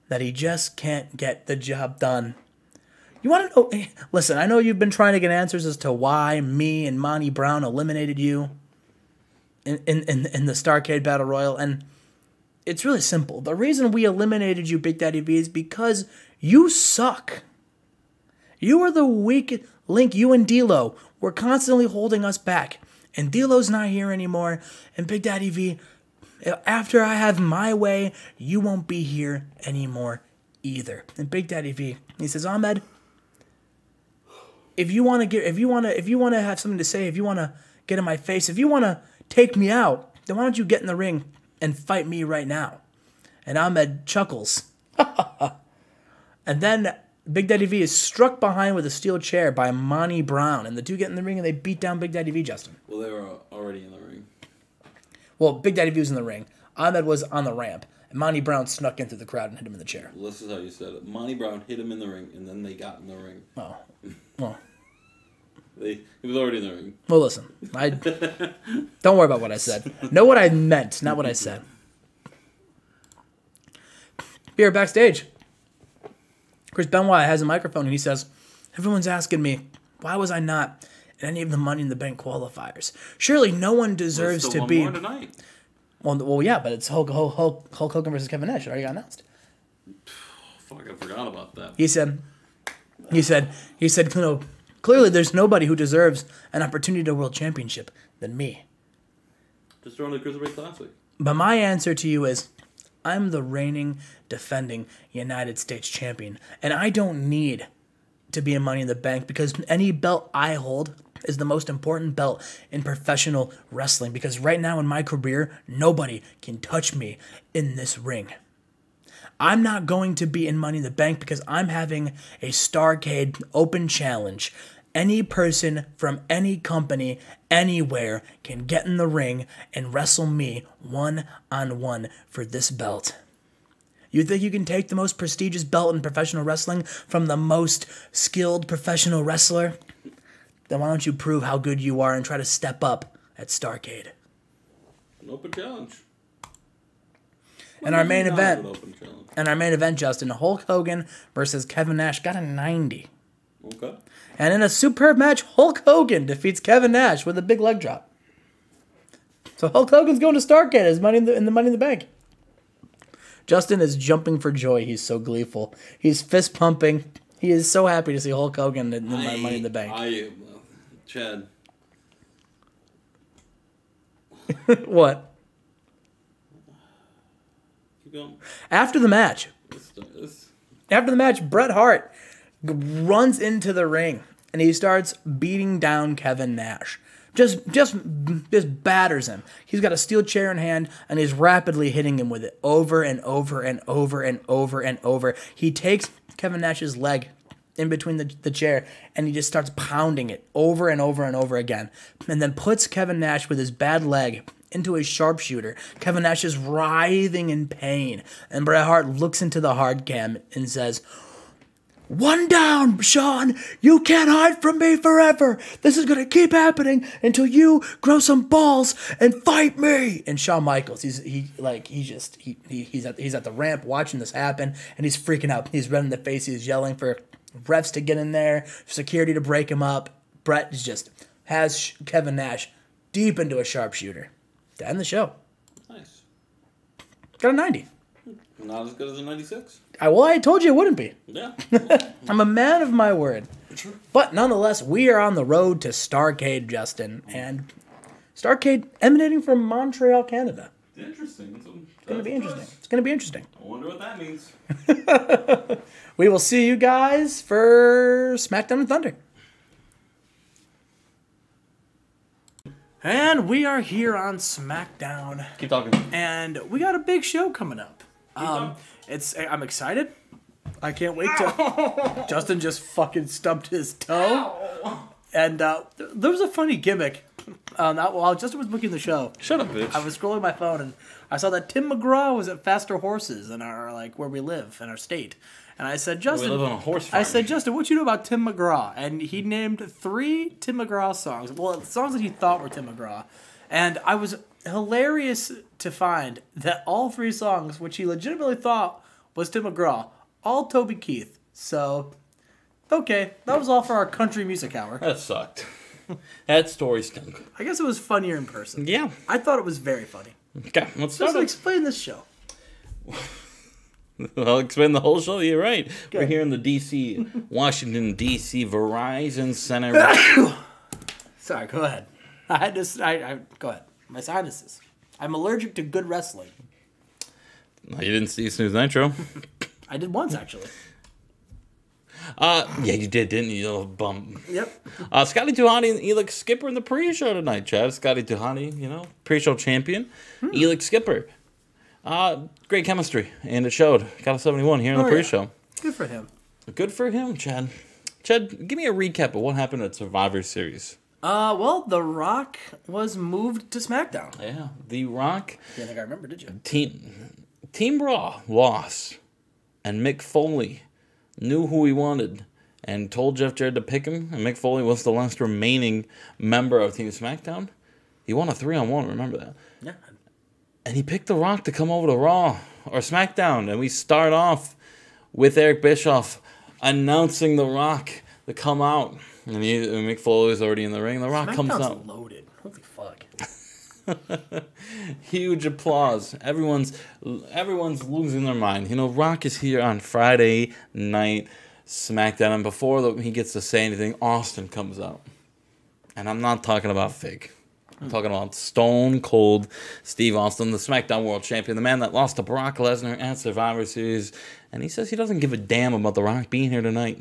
that he just can't get the job done. You want to know? Listen, I know you've been trying to get answers as to why me and Monty Brown eliminated you in the Starrcade Battle Royal, and it's really simple. The reason we eliminated you, Big Daddy V, is because you suck. You were the weak link. You and D'Lo were constantly holding us back, and D'Lo's not here anymore. And Big Daddy V, after I have my way, you won't be here anymore either. And Big Daddy V, he says, "Ahmed, if you want to have something to say, if you want to get in my face, if you want to take me out, then why don't you get in the ring and fight me right now?" And Ahmed chuckles. And then Big Daddy V is struck behind with a steel chair by Monty Brown, and the two get in the ring and they beat down Big Daddy V, Justin. Well, they were already in the ring. Well, Big Daddy V was in the ring. Ahmed was on the ramp. And Monty Brown snuck into the crowd and hit him in the chair. Well, this is how you said it. Monty Brown hit him in the ring, and then they got in the ring. Oh. Well. He was already in the ring. Well, listen. Don't worry about what I said. Know what I meant, not what I said. Here backstage, Chris Benoit has a microphone, and he says, "Everyone's asking me, why was I not in any of the Money in the Bank qualifiers? Surely no one deserves to be..." More tonight. Well, yeah, but it's Hulk Hogan versus Kevin Nash. It already got announced. Fuck, I forgot about that. He said, clearly there's nobody who deserves an opportunity to World Championship than me. Just throwing the Cruiserweight Classic. But my answer to you is, I'm the reigning, defending United States champion, and I don't need to be in Money in the Bank because any belt I hold is the most important belt in professional wrestling, because right now in my career, nobody can touch me in this ring. I'm not going to be in Money in the Bank because I'm having a Starrcade open challenge. Any person from any company, anywhere, can get in the ring and wrestle me one-on-one for this belt. You think you can take the most prestigious belt in professional wrestling from the most skilled professional wrestler? Then why don't you prove how good you are and try to step up at Starrcade? An open challenge. And our main event, Justin, Hulk Hogan versus Kevin Nash got a 90. Okay. And in a superb match, Hulk Hogan defeats Kevin Nash with a big leg drop. So Hulk Hogan's going to Starrcade as in the Money in the Bank. Justin is jumping for joy. He's so gleeful. He's fist pumping. He is so happy to see Hulk Hogan in Money in the Bank. Chad. What? Keep going. After the match, Bret Hart runs into the ring and he starts beating down Kevin Nash. Just batters him. He's got a steel chair in hand and he's rapidly hitting him with it over and over and over and over and over. He takes Kevin Nash's leg in between the chair, and he just starts pounding it over and over and over again, and then puts Kevin Nash with his bad leg into a sharpshooter. Kevin Nash is writhing in pain, and Bret Hart looks into the hard cam and says, "One down, Shawn. You can't hide from me forever. This is gonna keep happening until you grow some balls and fight me." And Shawn Michaels, he's at the ramp watching this happen, and he's freaking out. He's red in the face. He's yelling for refs to get in there, security to break him up. Bret just has Kevin Nash deep into a sharpshooter to end the show. Nice. Got a 90. Not as good as a 96. I told you it wouldn't be. Yeah. I'm a man of my word. True. But nonetheless, we are on the road to Starrcade, Justin. And Starrcade emanating from Montreal, Canada. Interesting. It's going to be interesting. It's going to be interesting. I wonder what that means. We will see you guys for SmackDown and Thunder. And we are here on SmackDown. Keep talking. And we got a big show coming up. I'm excited. I can't wait to. Justin just fucking stubbed his toe. Ow. And there was a funny gimmick. While Justin was booking the show. Shut up, bitch. I was scrolling my phone and I saw that Tim McGraw was at Faster Horses in our where we live in our state. And I said, Justin, we live on a horse farm. I said, Justin, what you know about Tim McGraw? And he named 3 Tim McGraw songs. Well, songs that he thought were Tim McGraw. And I was hilarious to find that all 3 songs, which he legitimately thought was Tim McGraw, all Toby Keith. So, okay, that was all for our country music hour. That sucked. That story stunk. I guess it was funnier in person. Yeah. I thought it was very funny. Okay, let's start. Just explain this show. I'll explain the whole show. You're right. Good. We're here in the Washington, D.C. Verizon Center. Sorry, go ahead. Go ahead. My sinuses. I'm allergic to good wrestling. No, you didn't see Snooze Nitro. I did once, actually. Yeah, you did, didn't you, you little bum? Yep. Scotty 2 Hotty and Elix Skipper in the pre-show tonight, Chad. Scotty 2 Hotty, pre-show champion. Elix Skipper. Great chemistry, and it showed. Got a 71 here in the pre-show. Yeah. Good for him. Good for him, Chad. Chad, give me a recap of what happened at Survivor Series. Well, The Rock was moved to SmackDown. Yeah, The Rock. You didn't think I remember, did you? Team Raw lost, and Mick Foley knew who he wanted and told Jeff Jarrett to pick him, and Mick Foley was the last remaining member of Team SmackDown. He won a 3-on-1, remember that? Yeah. And he picked The Rock to come over to Raw or SmackDown, and we start off with Eric Bischoff announcing The Rock to come out. And Mick Foley's already in the ring. The Rock comes out. Loaded. Holy fuck. Huge applause. Everyone's losing their mind. Rock is here on Friday night SmackDown, and before he gets to say anything, Austin comes out. And I'm not talking about fake. I'm talking about Stone Cold Steve Austin, the SmackDown World Champion, the man that lost to Brock Lesnar at Survivor Series. And he says he doesn't give a damn about The Rock being here tonight,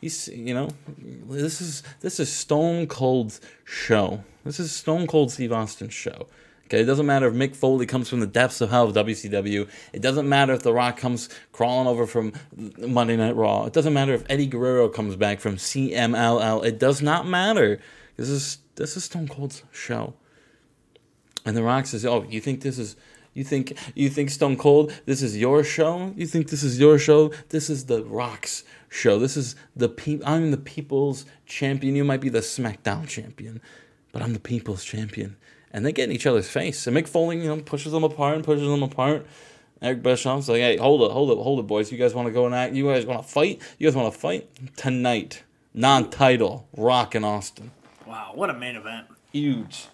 He's, this is Stone Cold's show. This is Stone Cold Steve Austin's show. Okay, it doesn't matter if Mick Foley comes from the depths of hell of WCW. It doesn't matter if The Rock comes crawling over from Monday Night Raw. It doesn't matter if Eddie Guerrero comes back from CMLL. It does not matter. This is Stone Cold's show. And The Rock says, "Oh, you think Stone Cold, this is your show? You think this is your show? This is The Rock's show. This is I'm the people's champion. You might be the SmackDown champion, but I'm the people's champion." And they get in each other's face. And Mick Foley, pushes them apart. Eric Bischoff's like, "Hey, hold it, boys. You guys want to go and act? You guys want to fight? Tonight? Non-title, Rock and Austin." Wow, what a main event. Huge,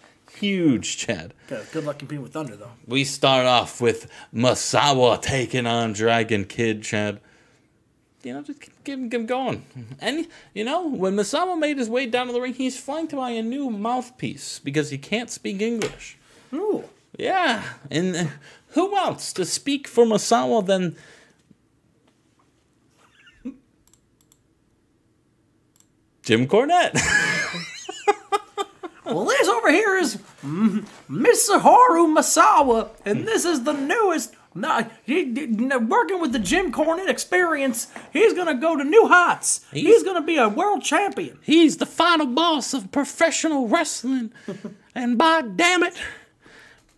Chad. Good luck competing with Thunder, though. We start off with Masawa taking on Dragon Kid, Chad. Just give him going. And, when Masawa made his way down to the ring, he's flanked by a new mouthpiece because he can't speak English. Ooh. Yeah. And who else to speak for Masawa than Jim Cornette? Well, this over here is Misaharu Masawa, and this is the newest No, working with the Jim Cornette experience, he's going to go to new heights. He's going to be a world champion. He's the final boss of professional wrestling. And by damn it,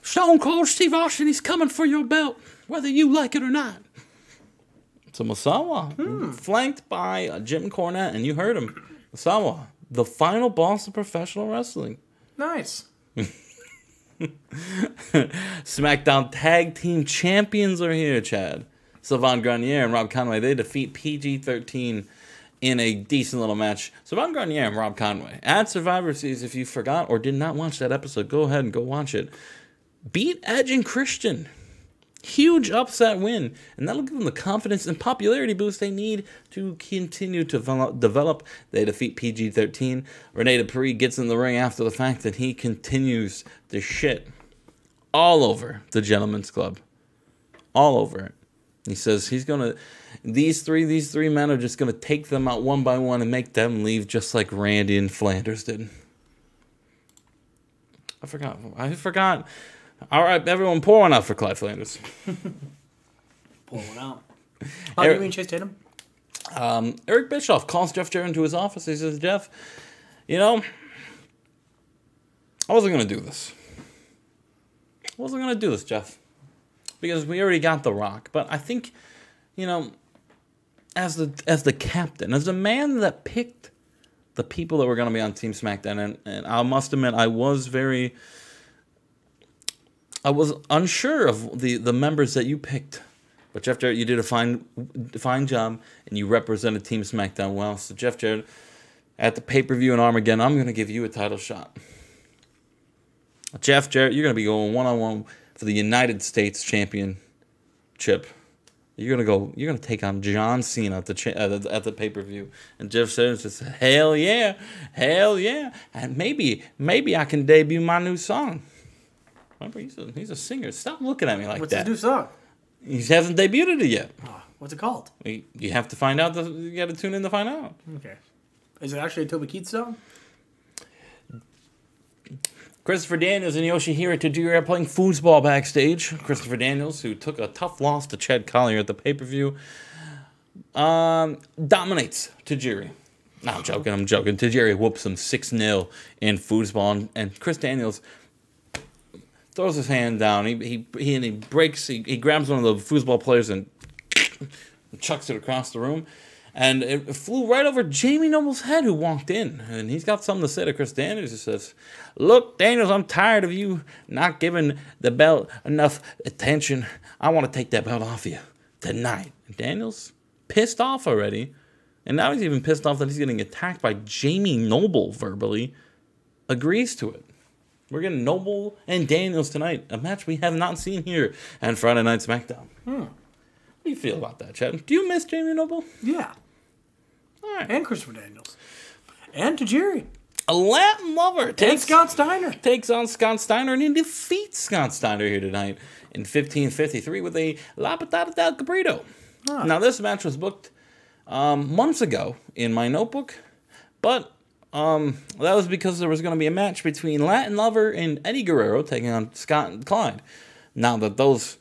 Stone Cold Steve Austin, he's coming for your belt, whether you like it or not. So Masawa, flanked by Jim Cornette, and you heard him. Masawa, the final boss of professional wrestling. Nice. SmackDown Tag Team Champions are here, Chad. Sylvain Grenier and Rob Conway, they defeat PG-13 in a decent little match. Sylvain Grenier and Rob Conway at Survivor Series, if you forgot or did not watch that episode, go ahead and go watch it. Beat Edge and Christian. Huge upset win. And that'll give them the confidence and popularity boost they need to continue to develop. They defeat PG-13. Rene Dupree gets in the ring after the fact that he continues to shit all over the Gentleman's Club. All over it. He says he's going to... These three men are just going to take them out one by one and make them leave just like Randy and Flanders did. I forgot. All right, everyone, pour one out for Clyde Flanders. Pour one out. Oh, you mean Chase Tatum? Eric Bischoff calls Jeff Jarrett into his office. He says, Jeff, you know, I wasn't going to do this. Jeff. Because we already got The Rock. But I think, you know, as the captain, as the man that picked the people that were going to be on Team SmackDown, and I must admit, I was unsure of the members that you picked. But Jeff Jarrett, you did a fine job, and you represented Team SmackDown well. So Jeff Jarrett, at the pay-per-view in Armageddon, I'm going to give you a title shot. Jeff Jarrett, you're going to be going one-on-one for the United States Championship. You're going to take on John Cena at the pay-per-view. And Jeff Jarrett says, hell yeah. And maybe I can debut my new song. Remember, he's a singer. Stop looking at me like that. What's his new song? He hasn't debuted it yet. Oh, what's it called? You have to find out. You got to tune in to find out. Okay. Is it actually a Toby Keith song? Christopher Daniels and Yoshihiro Tajiri are playing foosball backstage. Christopher Daniels, who took a tough loss to Chad Collier at the pay-per-view, dominates Tajiri. No, I'm joking. Tajiri whoops him 6-0 in foosball, and Chris Daniels throws his hand down. He grabs one of the foosball players and chucks it across the room. And it flew right over Jamie Noble's head, who walked in. And he's got something to say to Chris Daniels. He says, look, Daniels, I'm tired of you not giving the belt enough attention. I want to take that belt off you tonight. And Daniels, pissed off already. And now he's even pissed off that he's getting attacked by Jamie Noble verbally. Agrees to it. We're getting Noble and Daniels tonight. A match we have not seen here on Friday Night SmackDown. What do you feel about that, Chad? Do you miss Jamie Noble? Yeah. All right. And Christopher Daniels. And Tajiri. A Latin Lover takes Scott Steiner. Takes on Scott Steiner, and he defeats Scott Steiner here tonight in 15:53 with a La Patada del Cabrito. Now, this match was booked months ago in my notebook, but that was because there was going to be a match between Latin Lover and Eddie Guerrero taking on Scott and Clyde. Now that those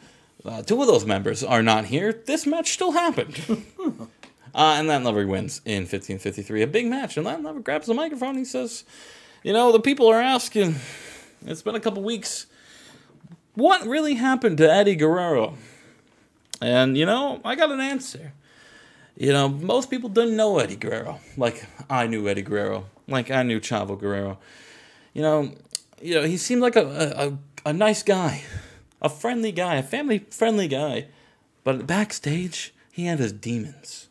two of those members are not here, this match still happened. And Latin Lover wins in 15:53. A big match. And Latin Lover grabs the microphone and he says, you know, the people are asking, it's been a couple weeks, what really happened to Eddie Guerrero? And, you know, I got an answer. You know, most people didn't know Eddie Guerrero. Like I knew Eddie Guerrero. Like I knew Chavo Guerrero. You know, he seemed like a nice guy. A friendly guy. A family-friendly guy. But backstage, he had his demons.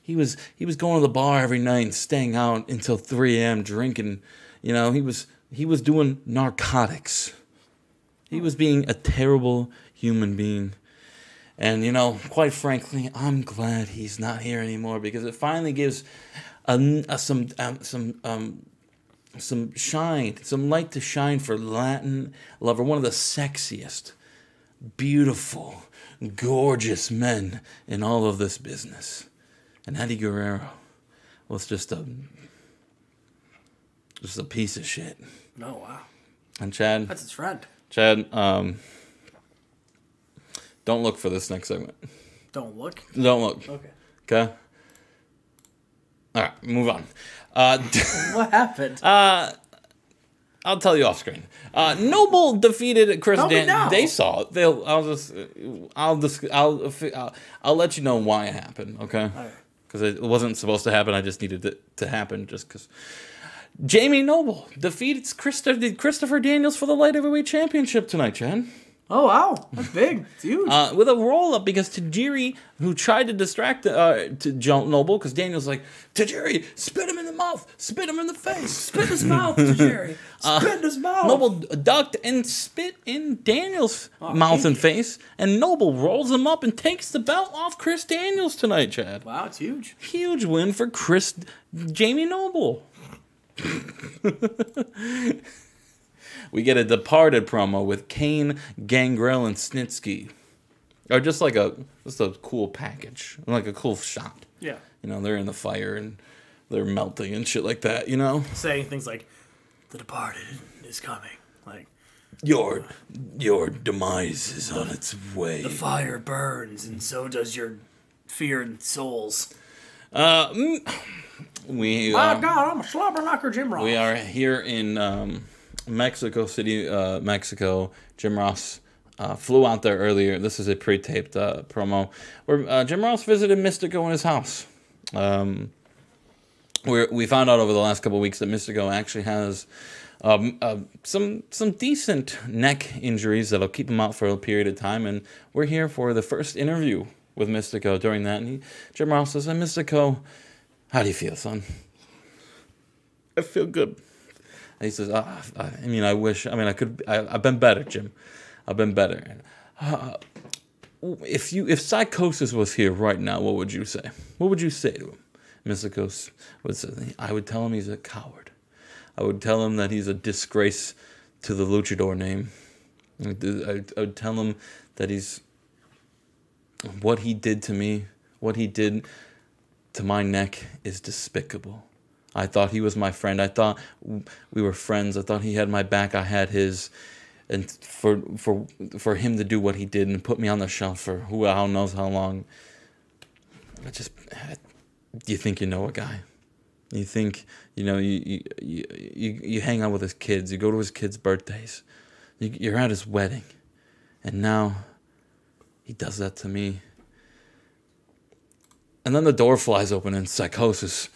He was going to the bar every night and staying out until 3 a.m. drinking. You know, he was doing narcotics. He was being a terrible human being. And, you know, quite frankly, I'm glad he's not here anymore because it finally gives some shine, some light to shine for Latin Lover, one of the sexiest, beautiful, gorgeous men in all of this business. And Eddie Guerrero was just a piece of shit. Oh, wow. And Chad... That's his friend. Chad, Don't look for this next segment. Don't look? Don't look. Okay. Okay? All right, move on. What happened? I'll tell you off screen. Noble defeated Chris Now. They saw it. I'll let you know why it happened, okay? Because it wasn't supposed to happen. I just needed it to happen just because. Jamie Noble defeats Christopher Daniels for the Light Heavyweight Championship tonight, Chad. Oh, wow. That's big. It's huge. With a roll-up because Tajiri, who tried to distract to Noble, because Daniel's like, Tajiri, spit him in the mouth, spit him in the face. Spit in his mouth, Tajiri. Spit in his mouth. Noble ducked and spit in Daniel's mouth and face, and Noble rolls him up and takes the belt off Chris Daniels tonight, Chad. Wow, it's huge. Huge win for Jamie Noble. We get a Departed promo with Kane, Gangrel, and Snitsky. Or just a cool package. Like a cool shot. Yeah. You know, they're in the fire and they're melting and shit like that, you know? Saying things like, the Departed is coming. Like, Your demise is on its way. The fire burns, and so does your feared souls. My God, I'm a slobberknocker Jim Ross. We are here in Mexico City, Mexico. Jim Ross flew out there earlier. This is a pre-taped promo where Jim Ross visited Mystico in his house. We found out over the last couple of weeks that Mystico actually has some decent neck injuries that'll keep him out for a period of time, and we're here for the first interview with Mystico during that. And Jim Ross says, "Hey, Mystico, how do you feel, son?" "I feel good." And he says, I've been better, Jim. I've been better. If Psychosis was here right now, what would you say? What would you say to him? Mystico would say, I would tell him he's a coward. I would tell him that he's a disgrace to the luchador name. I would tell him that what he did to me, what he did to my neck is despicable. I thought he was my friend. I thought we were friends. I thought he had my back. I had his. And for him to do what he did and put me on the shelf for who knows how long. You think you know a guy. You think, you hang out with his kids. You go to his kids' birthdays. You're at his wedding. And now he does that to me. And then the door flies open and Psychosis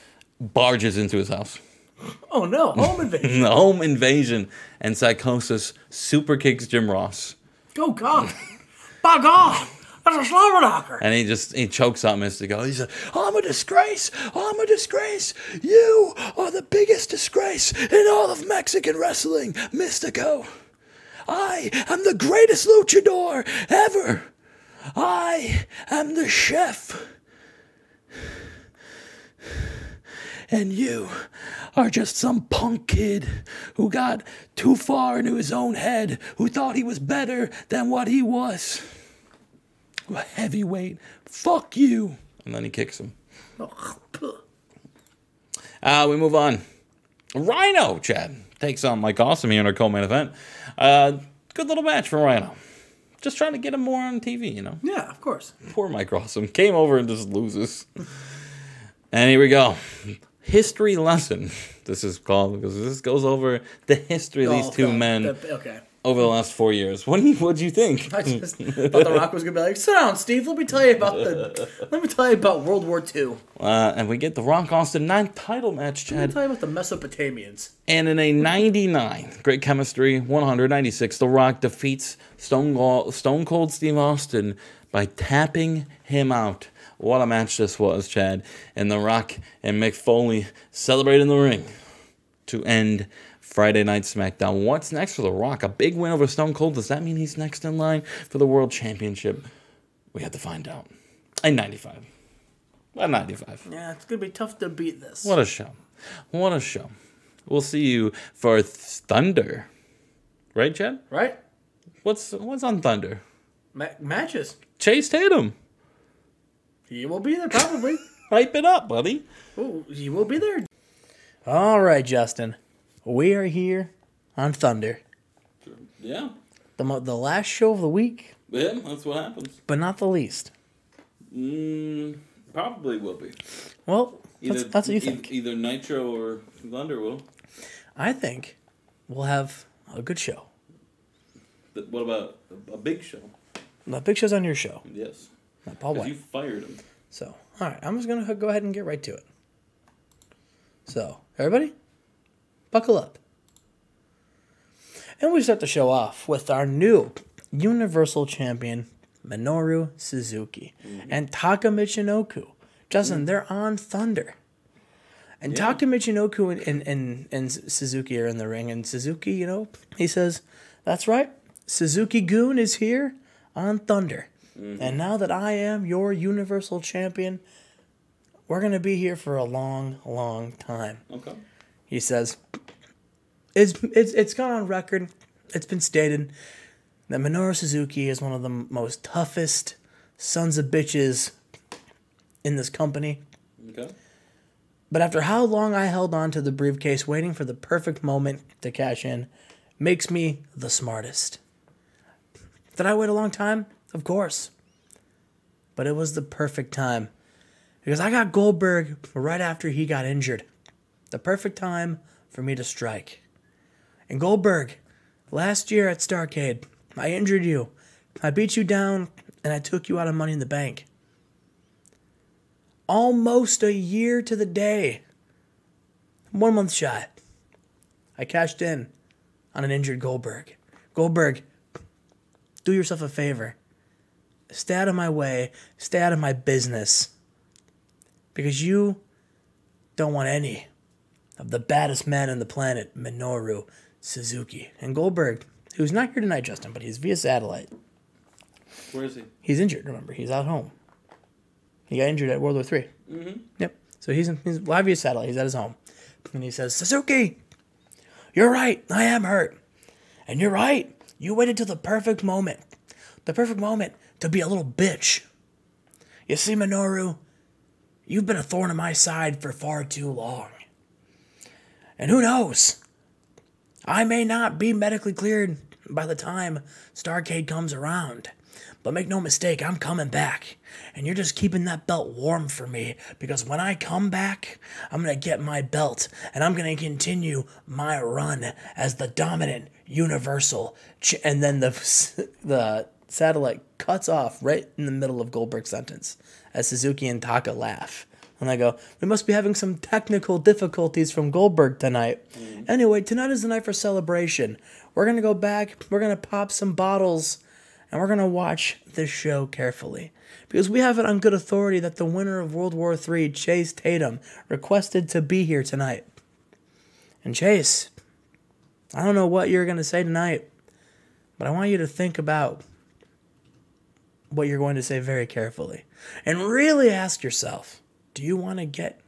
barges into his house. Oh no, home invasion. The home invasion. And Psychosis super kicks Jim Ross. Oh God. By God. That's a slobberknocker. And he chokes out Mystico. He says, I'm a disgrace. I'm a disgrace. You are the biggest disgrace in all of Mexican wrestling, Mystico. I am the greatest luchador ever. I am the chef. And you are just some punk kid who got too far into his own head, who thought he was better than what he was. A heavyweight. Fuck you. And then he kicks him. We move on. Rhino, Chad, takes on Mike Awesome here in our co-main event. Good little match for Rhino. Just trying to get him more on TV, Yeah, of course. Poor Mike Awesome. Came over and just loses. And here we go. History lesson. This is called because this goes over the history of these two men over the last 4 years. What'd you think? I just thought The Rock was gonna be like, "Sit down, Steve. Let me tell you about World War II." And we get the Rock Austin 9th title match, Chad. Let me tell you about the Mesopotamians. And in a 99, great chemistry, 196, The Rock defeats Stone Cold Steve Austin by tapping him out. What a match this was, Chad. And The Rock and Mick Foley celebrate in the ring to end Friday Night SmackDown. What's next for The Rock? A big win over Stone Cold. Does that mean he's next in line for the World Championship? We have to find out. In 95. Well, 95. Yeah, it's going to be tough to beat this. What a show. What a show. We'll see you for Thunder. Right, Chad? Right. What's on Thunder? Matches. Chase Tatum. He will be there, probably. Hype it up, buddy. Oh, he will be there. All right, Justin. We are here on Thunder. Yeah. The last show of the week Yeah, that's what happens. But not the least. Probably will be. Well, that's what you think. Either Nitro or Thunder will. I think we'll have a good show. But what about a big show? The big show's on your show. Yes. Not Paul White. You fired him. So, all right, I'm just going to go ahead and get right to it. So, everybody, buckle up. And we start the show off with our new Universal Champion, Minoru Suzuki, and Taka Michinoku. Justin, they're on Thunder. And Taka Michinoku and Suzuki are in the ring. And Suzuki, he says, that's right, Suzuki-gun is here on Thunder. And now that I am your Universal Champion, we're going to be here for a long, long time. Okay. He says, it's gone on record, it's been stated, that Minoru Suzuki is one of the most toughest sons of bitches in this company. Okay. But after how long I held on to the briefcase waiting for the perfect moment to cash in, makes me the smartest. Did I wait a long time? Of course. But it was the perfect time. Because I got Goldberg right after he got injured. The perfect time for me to strike. And Goldberg, last year at Starrcade, I injured you. I beat you down, and I took you out of Money in the Bank. Almost a year to the day. 1 month shy. I cashed in on an injured Goldberg. Goldberg, do yourself a favor. Stay out of my way. Stay out of my business. Because you don't want any of the baddest man on the planet, Minoru Suzuki. And Goldberg, who's not here tonight, Justin, but he's via satellite. Where is he? He's injured, remember. He's out home. He got injured at World War III. Mm-hmm. Yep. So he's live via satellite. He's at his home. And he says, Suzuki, you're right. I am hurt. And you're right. You waited till the perfect moment. The perfect moment to be a little bitch. You see, Minoru, you've been a thorn in my side for far too long. And who knows? I may not be medically cleared by the time Starrcade comes around. But make no mistake, I'm coming back. And you're just keeping that belt warm for me. Because when I come back, I'm going to get my belt. And I'm going to continue my run as the dominant universal. And then the satellite cuts off right in the middle of Goldberg's sentence. As Suzuki and Taka laugh. And I go, we must be having some technical difficulties from Goldberg tonight. Anyway, tonight is the night for celebration. We're going to go back. We're going to pop some bottles. And we're going to watch this show carefully. Because we have it on good authority that the winner of World War III, Chase Tatum, requested to be here tonight. And Chase, I don't know what you're going to say tonight, but I want you to think about what you're going to say very carefully. And really ask yourself, do you want to get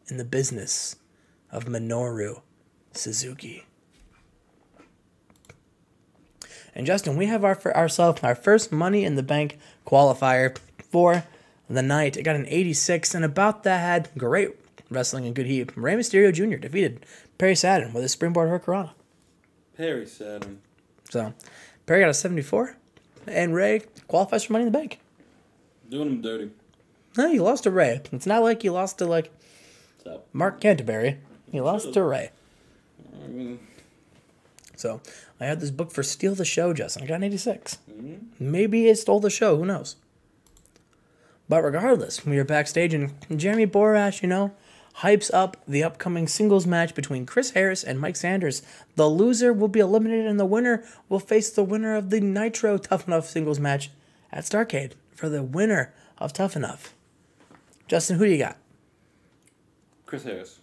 in the business of Minoru Suzuki? And Justin, we have ourselves our first Money in the Bank qualifier for the night. It got an 86, and about that had great wrestling and good heat. Rey Mysterio Jr. defeated Perry Saturn with a springboard hurricanrana. Perry Saturn. So, Perry got a 74, and Ray qualifies for Money in the Bank. Doing him dirty. No, you lost to Ray. It's not like you lost to, Mark Canterbury. You lost to Ray. So, I had this book for Steal the Show, Justin. I got an 86. Maybe it stole the show. Who knows? But regardless, we were backstage, and Jeremy Borash, hypes up the upcoming singles match between Chris Harris and Mike Sanders. The loser will be eliminated, and the winner will face the winner of the Nitro Tough Enough singles match at Starrcade for the winner of Tough Enough. Justin, who do you got? Chris Harris.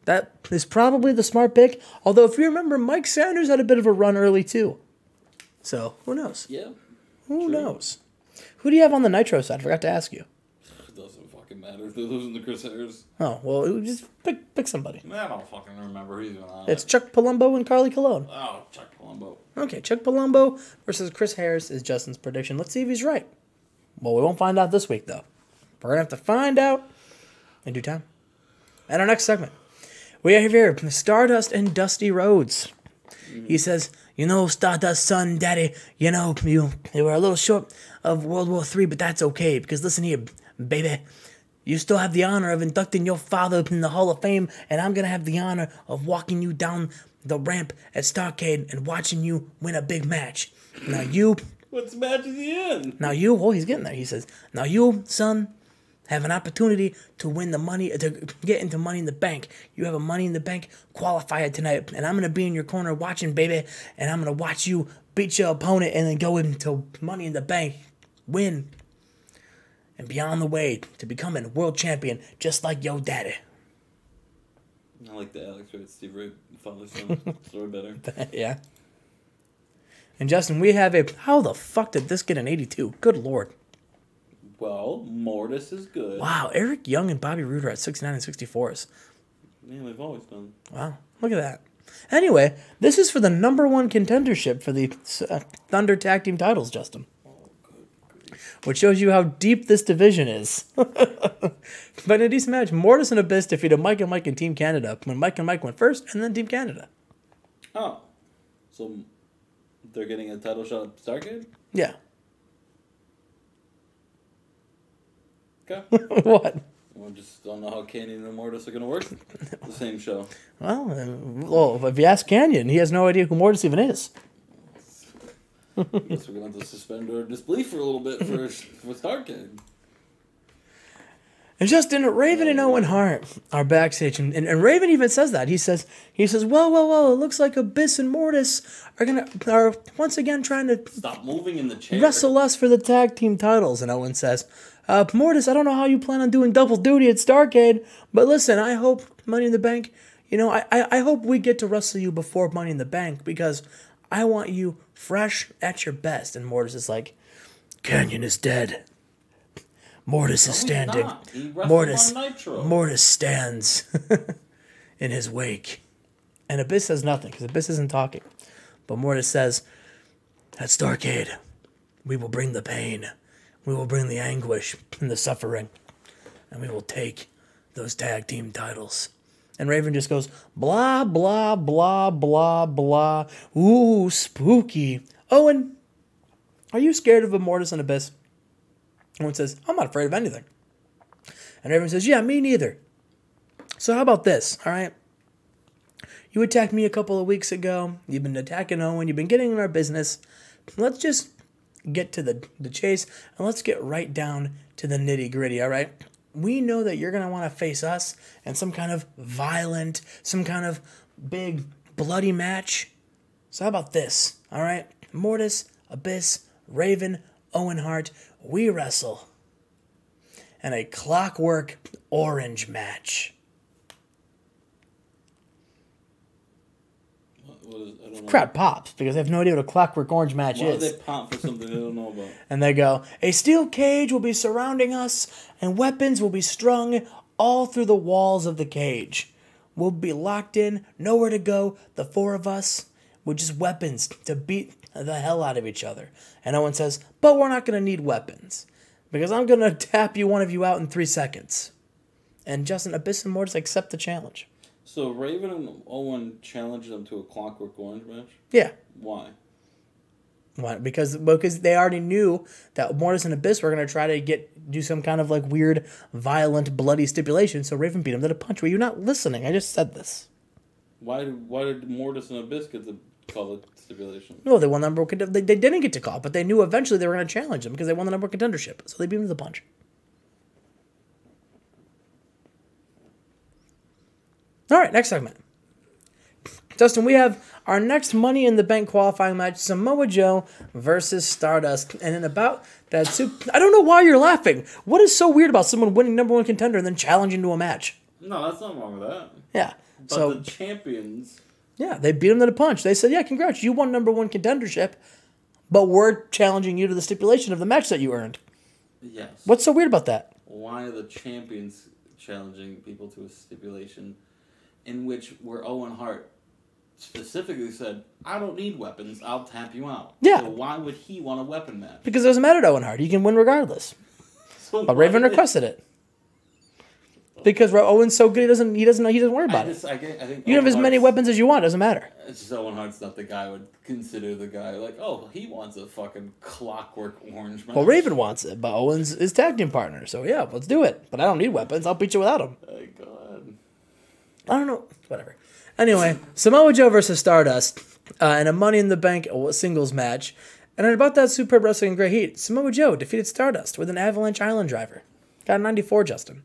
That is probably the smart pick. Although, if you remember, Mike Sanders had a bit of a run early, too. So, who knows? Yeah. Who knows? Who do you have on the Nitro side? I forgot to ask you. It doesn't fucking matter if they're losing to Chris Harris. Oh, well, just pick somebody. I don't fucking remember who's even on It's Chuck Palumbo and Carly Colon. Oh, Chuck Palumbo. Okay, Chuck Palumbo versus Chris Harris is Justin's prediction. Let's see if he's right. Well, we won't find out this week, though. We're going to have to find out in due time. And our next segment. We have here Stardust and Dusty Rhodes. He says, You know, Stardust, son, daddy, you know, you were a little short of World War III, but that's okay, because listen here, baby, you still have the honor of inducting your father in the Hall of Fame, and I'm going to have the honor of walking you down the ramp at Starrcade and watching you win a big match. Now you... What's the match at the end? Now you... Oh, he's getting there. He says, now you, son, have an opportunity to win the money, to get into Money in the Bank. You have a Money in the Bank qualifier tonight, and I'm going to be in your corner watching, baby, and I'm going to watch you beat your opponent and then go into Money in the Bank, win, and be on the way to becoming a world champion just like your daddy. I like the Alex Wright, Steve Wright, father-son story better. Yeah. And Justin, we have a... How the fuck did this get an 82? Good Lord. Well, Mortis is good. Wow, Eric Young and Bobby Roode are at 69 and 64s. Yeah, they've always been. Wow, look at that. Anyway, this is for the #1 contendership for the Thunder Tag Team titles, Justin. Oh, good. Which shows you how deep this division is. But in a decent match, Mortis and Abyss defeated Mike and Mike and Team Canada when Mike and Mike went first, and then Team Canada. Oh, so they're getting a title shot at Starrcade? Yeah. Okay. What? I just don't know how Canyon and Mortis are going to work. The same show. Well, if you ask Canyon, he has no idea who Mortis even is. I guess we're going to have to suspend our disbelief for a little bit for Starrcade. And Justin, Raven and Owen Hart are backstage, and Raven even says that. He says, well, it looks like Abyss and Mortis are once again trying to stop moving in the chair. Wrestle us for the tag team titles. And Owen says, Mortis, I don't know how you plan on doing double duty at Starrcade, but listen, I hope Money in the Bank, you know, I hope we get to wrestle you before Money in the Bank because I want you fresh at your best. And Mortis is like, Canyon is dead. Mortis is standing. Mortis stands in his wake. And Abyss says nothing because Abyss isn't talking. But Mortis says, at Starrcade, we will bring the pain. We will bring the anguish and the suffering. And we will take those tag team titles. And Raven just goes, blah, blah, blah, blah, blah. Ooh, spooky. Owen, are you scared of a Mortis and Abyss? Owen says, I'm not afraid of anything. And Raven says, yeah, me neither. So how about this, all right? You attacked me a couple of weeks ago. You've been attacking Owen. You've been getting in our business. Let's just get to the chase, and let's get right down to the nitty-gritty, all right? We know that you're going to want to face us in some kind of violent, some kind of big, bloody match. So how about this, all right? Mortis, Abyss, Raven, Owen Hart, we wrestle in a Clockwork Orange match. What is, I don't know. Crowd pops because they have no idea what a Clockwork Orange match is. Why do they pop for something they don't know about? And they go, a steel cage will be surrounding us, and weapons will be strung all through the walls of the cage. We'll be locked in, nowhere to go, the four of us, with just weapons to beat the hell out of each other. And Owen says, but we're not going to need weapons, because I'm going to tap one of you out in 3 seconds. And Justin, Abyss, and Mortis accept the challenge. So Raven and Owen challenged them to a Clockwork Orange match? Yeah. Why? Why? Because they already knew that Mortis and Abyss were going to try to do some kind of like weird, violent, bloody stipulation. So Raven beat him to the punch. Were you not listening? I just said this. Why did Mortis and Abyss get to call the stipulation? No, they won the number one contender. They didn't get to call, but they knew eventually they were going to challenge them because they won the number one contendership. So they beat him to the punch. All right, next segment. Justin, we have our next Money in the Bank qualifying match, Samoa Joe versus Stardust. And in about that I don't know why you're laughing. What is so weird about someone winning number one contender and then challenging to a match? No, that's not wrong with that. Yeah. But the champions... Yeah, they beat him to the punch. They said, yeah, congrats, you won number one contendership, but we're challenging you to the stipulation of the match that you earned. Yes. What's so weird about that? Why are the champions challenging people to a stipulation in where Owen Hart specifically said, I don't need weapons, I'll tap you out. Yeah. So why would he want a weapon match? Because it doesn't matter to Owen Hart. He can win regardless. So but Raven requested it. Because Owen's so good, he doesn't worry about it. I think You have as many weapons as you want. Doesn't matter. It's just Owen Hart's not the guy I would consider the guy like, oh, he wants a fucking clockwork orange match. Well, Raven wants it, but Owen's his tag team partner. So yeah, let's do it. But I don't need weapons. I'll beat you without them. My God. I don't know. Whatever. Anyway, Samoa Joe versus Stardust in a Money in the Bank singles match. And about that Superb Wrestling Great Heat, Samoa Joe defeated Stardust with an Avalanche Island driver. Got a 94, Justin.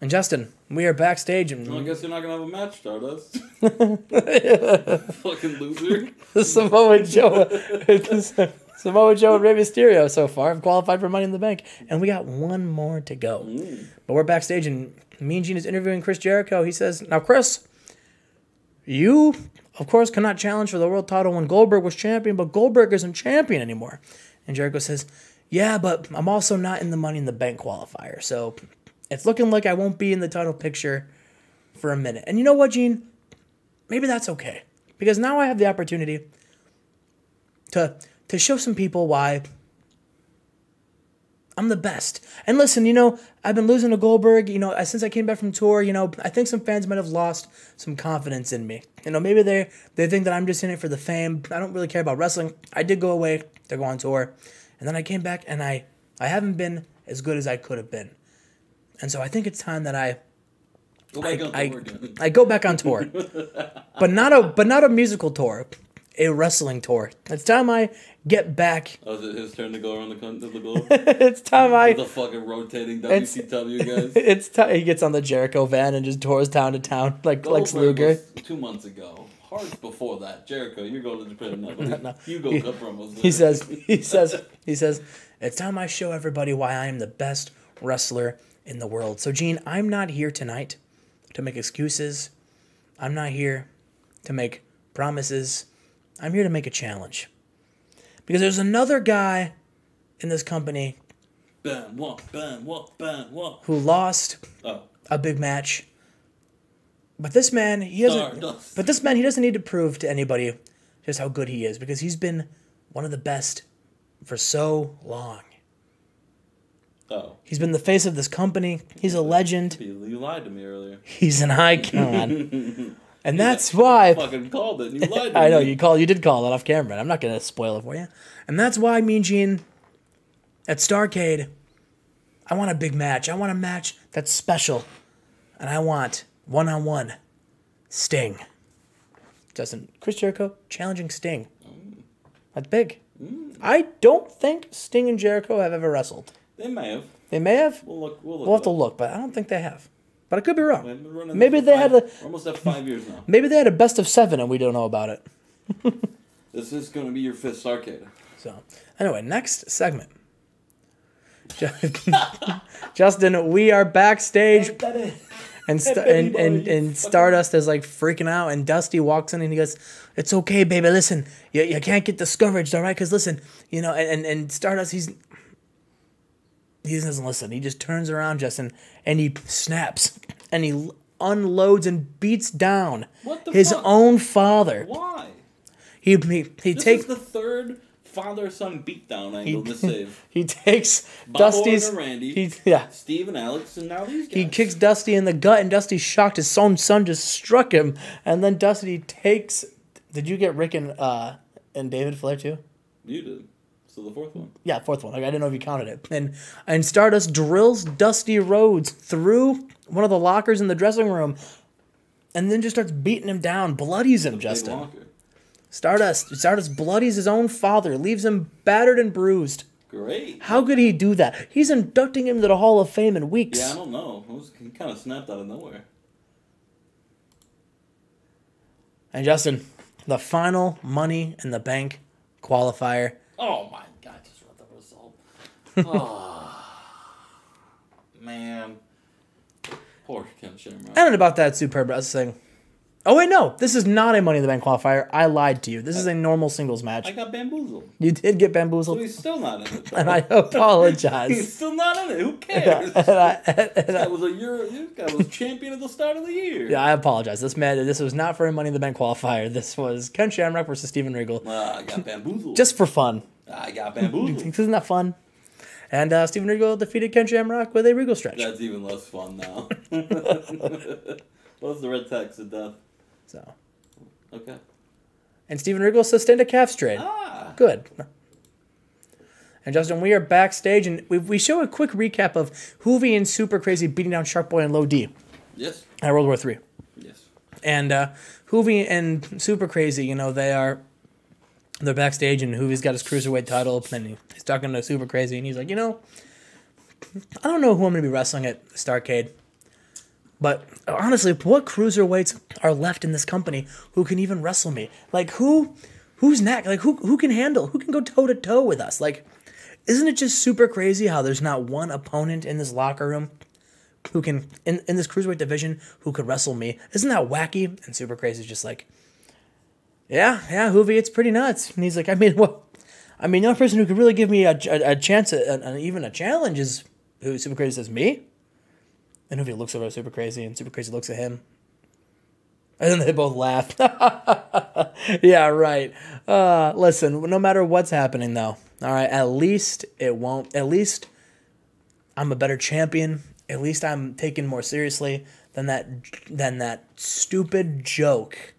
And Justin, we are backstage. And well, I guess you're not going to have a match, Stardust. Fucking loser. Samoa Joe and Rey Mysterio so far have qualified for Money in the Bank. And we got one more to go. But we're backstage and Mean Gene is interviewing Chris Jericho. He says, now Chris, you, of course, cannot challenge for the world title when Goldberg was champion, but Goldberg isn't champion anymore. And Jericho says, yeah, but I'm also not in the Money in the Bank qualifier. So it's looking like I won't be in the title picture for a minute. And you know what, Gene? Maybe that's okay. Because now I have the opportunity to show some people why I'm the best. And listen, I've been losing to Goldberg, since I came back from tour, I think some fans might have lost some confidence in me. Maybe they think that I'm just in it for the fame. I don't really care about wrestling. I did go away to go on tour. And then I came back and I haven't been as good as I could have been. And so I think it's time that I go back on tour. but not a musical tour. A wrestling tour. It's time I get back. Oh, is it his turn to go around the globe? It's time With the fucking rotating WCW guys. It's time he gets on the Jericho van and just tours town to town like Lex Luger. 2 months ago. Hard before that. Jericho, you're going to Japan now. No. You go cut promos. He says, it's time I show everybody why I am the best wrestler in the world. So Gene, I'm not here tonight to make excuses. I'm not here to make promises. I'm here to make a challenge. Because there's another guy in this company who lost a big match. But this man, he doesn't need to prove to anybody just how good he is, because he's been one of the best for so long. Oh. He's been the face of this company. He's a legend. You lied to me earlier. He's an icon. And that's why I fucking called it. You lied to me. I know you did call that off camera. I'm not gonna spoil it for you. And that's why Mean Gene at Starrcade, I want a big match. I want a match that's special. And I want one-on-one Sting. Justin, Chris Jericho challenging Sting. That's big. I don't think Sting and Jericho have ever wrestled. They may have. They may have? We'll have to look, but I don't think they have. But I could be wrong. Maybe they had we're almost at 5 years now. Maybe they had a best of 7 and we don't know about it. This is going to be your 5th Starrcade. So, anyway, next segment. Justin, we are backstage. And Stardust is like freaking out, and Dusty walks in and he goes, "It's okay, baby. Listen, you can't get discouraged, all right? Because listen, and Stardust, he doesn't listen. He just turns around, Justin, and he snaps and he unloads and beats down his own father. Why? He this takes is the third father-son beatdown angle to save. He takes Bob Dusty's and Randy, Steve and Alex, and now these guys. He kicks Dusty in the gut, and Dusty's shocked. His own son just struck him, and then Dusty takes. Did you get Rick and David Flair too? You did. So the fourth one. Yeah, fourth one. I didn't know if you counted it. And Stardust drills Dusty Rhodes through one of the lockers in the dressing room, and then just starts beating him down, bloodies him, Justin. Stardust bloodies his own father, leaves him battered and bruised. Great. How could he do that? He's inducting him to the Hall of Fame in weeks. Yeah, I don't know. He kind of snapped out of nowhere. And Justin, the final Money in the Bank qualifier. Oh my God, I just read the result. Oh, man. Poor Ken Shamrock. And about that Superb Wrestling. Oh, wait, no. This is not a Money in the Bank qualifier. I lied to you. This is a normal singles match. I got bamboozled. You did get bamboozled. So he's still not in it. And I apologize. He's still not in it. Who cares? This guy was champion at the start of the year. Yeah, I apologize. This was not for a Money in the Bank qualifier. This was Ken Shamrock versus Steven Riegel. I got bamboozled. Just for fun. I got bamboozled. Isn't that fun? And Steven Riegel defeated Ken Shamrock with a Regal stretch. That's even less fun now. What's the red text of death? So. Okay. And Steven Riegel sustained a calf strain. Good. And Justin, we are backstage, and we show a quick recap of Hoovy and Super Crazy beating down Shark Boy and Low D. Yes. At World War III. Yes. And Hoovy and Super Crazy, you know, they're backstage, and Hoovy's got his cruiserweight title, and he's talking to Super Crazy, and he's like, you know, I don't know who I'm going to be wrestling at Starrcade, but honestly, what cruiserweights are left in this company who can even wrestle me? Like, who's next? Like, who can go toe-to-toe with us? Like, isn't it just super crazy how there's not one opponent in this locker room who can, in this cruiserweight division, who could wrestle me? Isn't that wacky? And Super Crazy's just like, yeah, Hoovy, it's pretty nuts. And he's like, the only person who could really give me a chance, even a challenge is who Super Crazy says, me? And Hoovy looks over at Super Crazy, and Super Crazy looks at him. And then they both laugh. Yeah, right. Listen, no matter what's happening, though, all right, at least I'm a better champion. At least I'm taken more seriously than that stupid joke.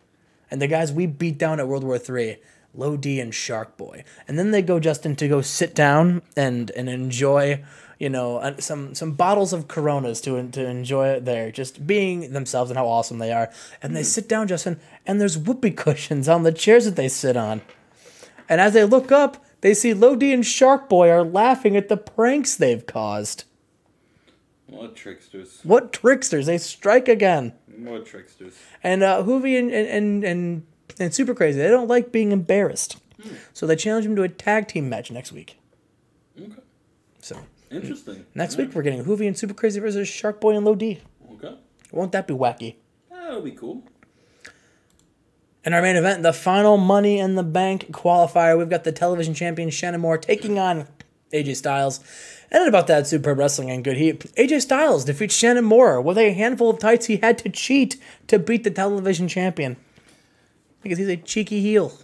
And the guys we beat down at World War III, Low D and Shark Boy. And then they go, Justin, to go sit down and enjoy, you know, some bottles of Coronas to enjoy it there, just being themselves and how awesome they are. And they sit down, Justin, and there's whoopee cushions on the chairs that they sit on. And as they look up, they see Low D and Shark Boy are laughing at the pranks they've caused. What tricksters. What tricksters. They strike again. What tricksters. And Hoovy and Super Crazy, they don't like being embarrassed. So they challenge him to a tag team match next week. Okay. So interesting. Next week we're getting Hoovy and Super Crazy versus Shark Boy and Low D. Okay. Won't that be wacky? That'll be cool. In our main event, the final Money in the Bank qualifier, we've got the television champion Shannon taking on AJ Styles. And about that Superb Wrestling and Good Heat, AJ Styles defeats Shannon with a handful of tights he had to cheat to beat the television champion. Because he's a cheeky heel.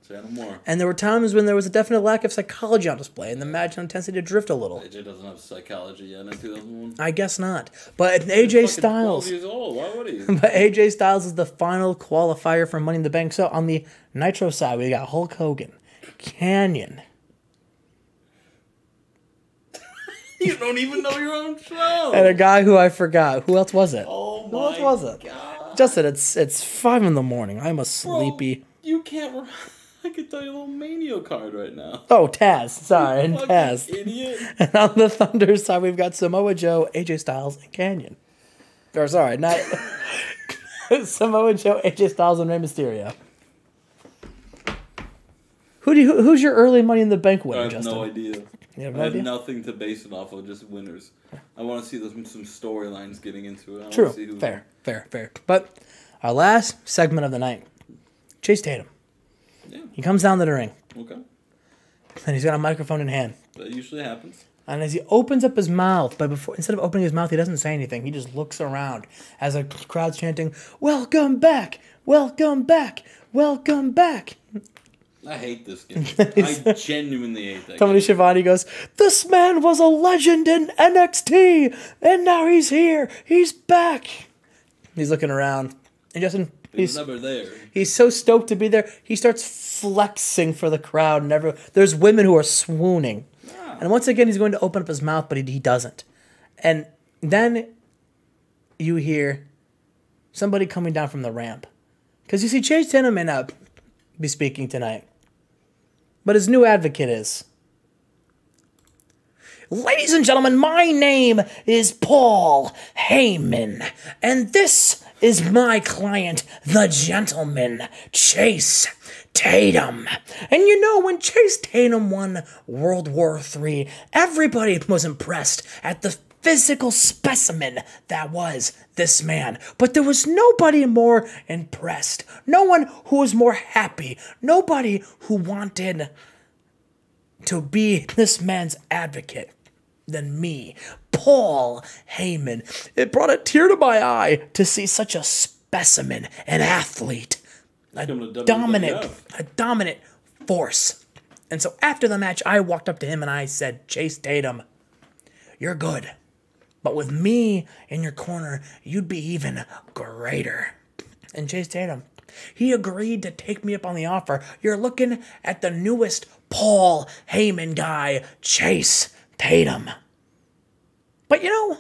Shannon. And there were times when there was a definite lack of psychology on display, and the match had a tendency to drift a little. AJ doesn't have psychology yet in 2001. I guess not. But AJ Styles. 12 years old. Why would he? But AJ Styles is the final qualifier for Money in the Bank. So on the Nitro side, we got Hulk Hogan, Canyon. You don't even know your own show. And a guy who I forgot. Who else was it? Oh my Who else was it? God. Justin, it's 5 in the morning. I'm a sleepy. Bro, you can't. I could tell you a little Mania card right now. Oh, Taz. Sorry, and Taz. Idiot. And on the Thunder side, we've got Samoa Joe, AJ Styles, and Canyon. Or sorry, not Samoa Joe, AJ Styles, and Rey Mysterio. Who's your early Money in the Bank winner, Justin? I have no idea. You have I no have idea? nothing to base it off of, just winners. I want to see some storylines getting into it. True. Fair. But our last segment of the night, Chase Tatum. Yeah. He comes down to the ring. Okay. And he's got a microphone in hand. That usually happens. And as he opens up his mouth, but instead of opening his mouth, he doesn't say anything. He just looks around as a crowd's chanting, "Welcome back! Welcome back! Welcome back!" I hate this game. I genuinely hate that Tony game. Schiavone goes, "This man was a legend in NXT, and now he's here. He's back." He's looking around. And Justin, He's never there. He's so stoked to be there, he starts flexing for the crowd. And there's women who are swooning. Yeah. And once again, he's going to open up his mouth, but he doesn't. And then you hear somebody coming down from the ramp. Because you see, Chase Tatum may not be speaking tonight, but his new advocate is. "Ladies and gentlemen, my name is Paul Heyman, and this is my client, the gentleman, Chase Tatum." And you know, when Chase Tatum won World War III, everybody was impressed at the physical specimen that was this man. But there was nobody more impressed. No one who was more happy. Nobody who wanted to be this man's advocate than me, Paul Heyman. It brought a tear to my eye to see such a specimen, an athlete, a dominant force. And so after the match, I walked up to him and I said, Chase Tatum, you're good. But with me in your corner, you'd be even greater. And Chase Tatum, he agreed to take me up on the offer. You're looking at the newest Paul Heyman guy, Chase Tatum. But you know,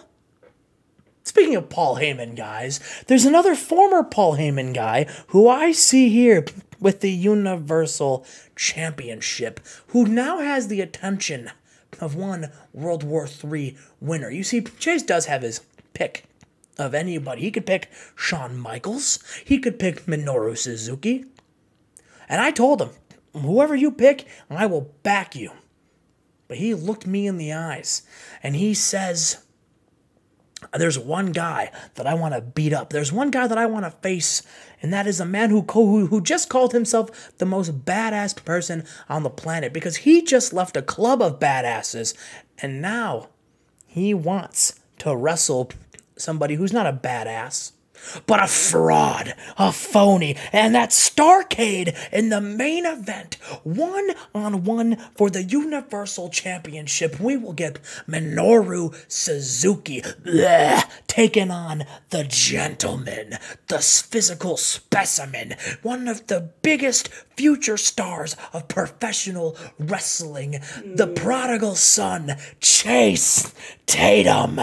speaking of Paul Heyman guys, there's another former Paul Heyman guy who I see here with the Universal Championship, who now has the attention of one World War III winner. You see, Chase does have his pick of anybody. He could pick Shawn Michaels. He could pick Minoru Suzuki. And I told him, whoever you pick, I will back you. But he looked me in the eyes, and he says, there's one guy that I want to beat up. There's one guy that I want to face, and that is a man who just called himself the most badass person on the planet because he just left a club of badasses, and now he wants to wrestle somebody who's not a badass, but a fraud, a phony, and that's Starrcade in the main event, one-on-one for the Universal Championship. We will get Minoru Suzuki taking on the Gentleman, the physical specimen, one of the biggest future stars of professional wrestling, the prodigal son, Chase Tatum.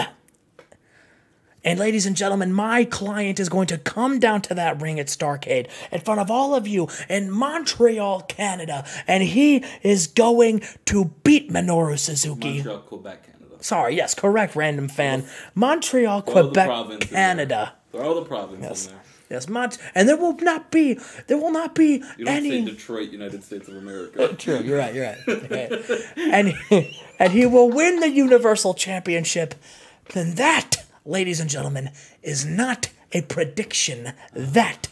And ladies and gentlemen, my client is going to come down to that ring at Starrcade in front of all of you in Montreal, Canada. And he is going to beat Minoru Suzuki. Montreal, Quebec, Canada. Sorry, yes, correct, random fan. Montreal, Quebec, Canada. Throw the province in there. Yes, and there will not be You don't any... say Detroit, United States of America. True, you're right. Okay. And he will win the Universal Championship. And that, ladies and gentlemen, is not a prediction. That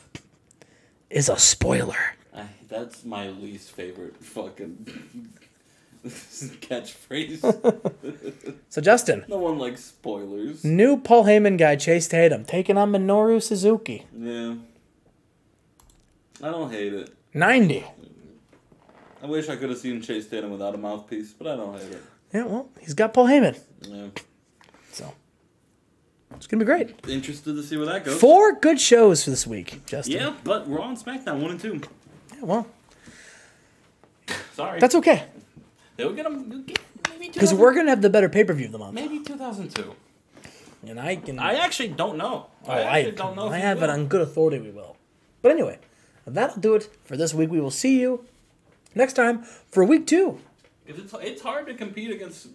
is a spoiler. That's my least favorite fucking catchphrase. So, Justin. No one likes spoilers. New Paul Heyman guy, Chase Tatum, taking on Minoru Suzuki. Yeah. I don't hate it. 90. I wish I could have seen Chase Tatum without a mouthpiece, but I don't hate it. Yeah, well, he's got Paul Heyman. Yeah. So, it's going to be great. Interested to see where that goes. 4 good shows for this week, Justin. Yeah, but Raw and SmackDown 1 and 2. Yeah, well. Sorry. That's okay. They'll get them maybe because we're going to have the better pay-per-view of the month. Maybe 2002. And I actually don't know. I don't know. I have it on good authority we will. But anyway, that'll do it for this week. We will see you next time for week 2. It's hard to compete against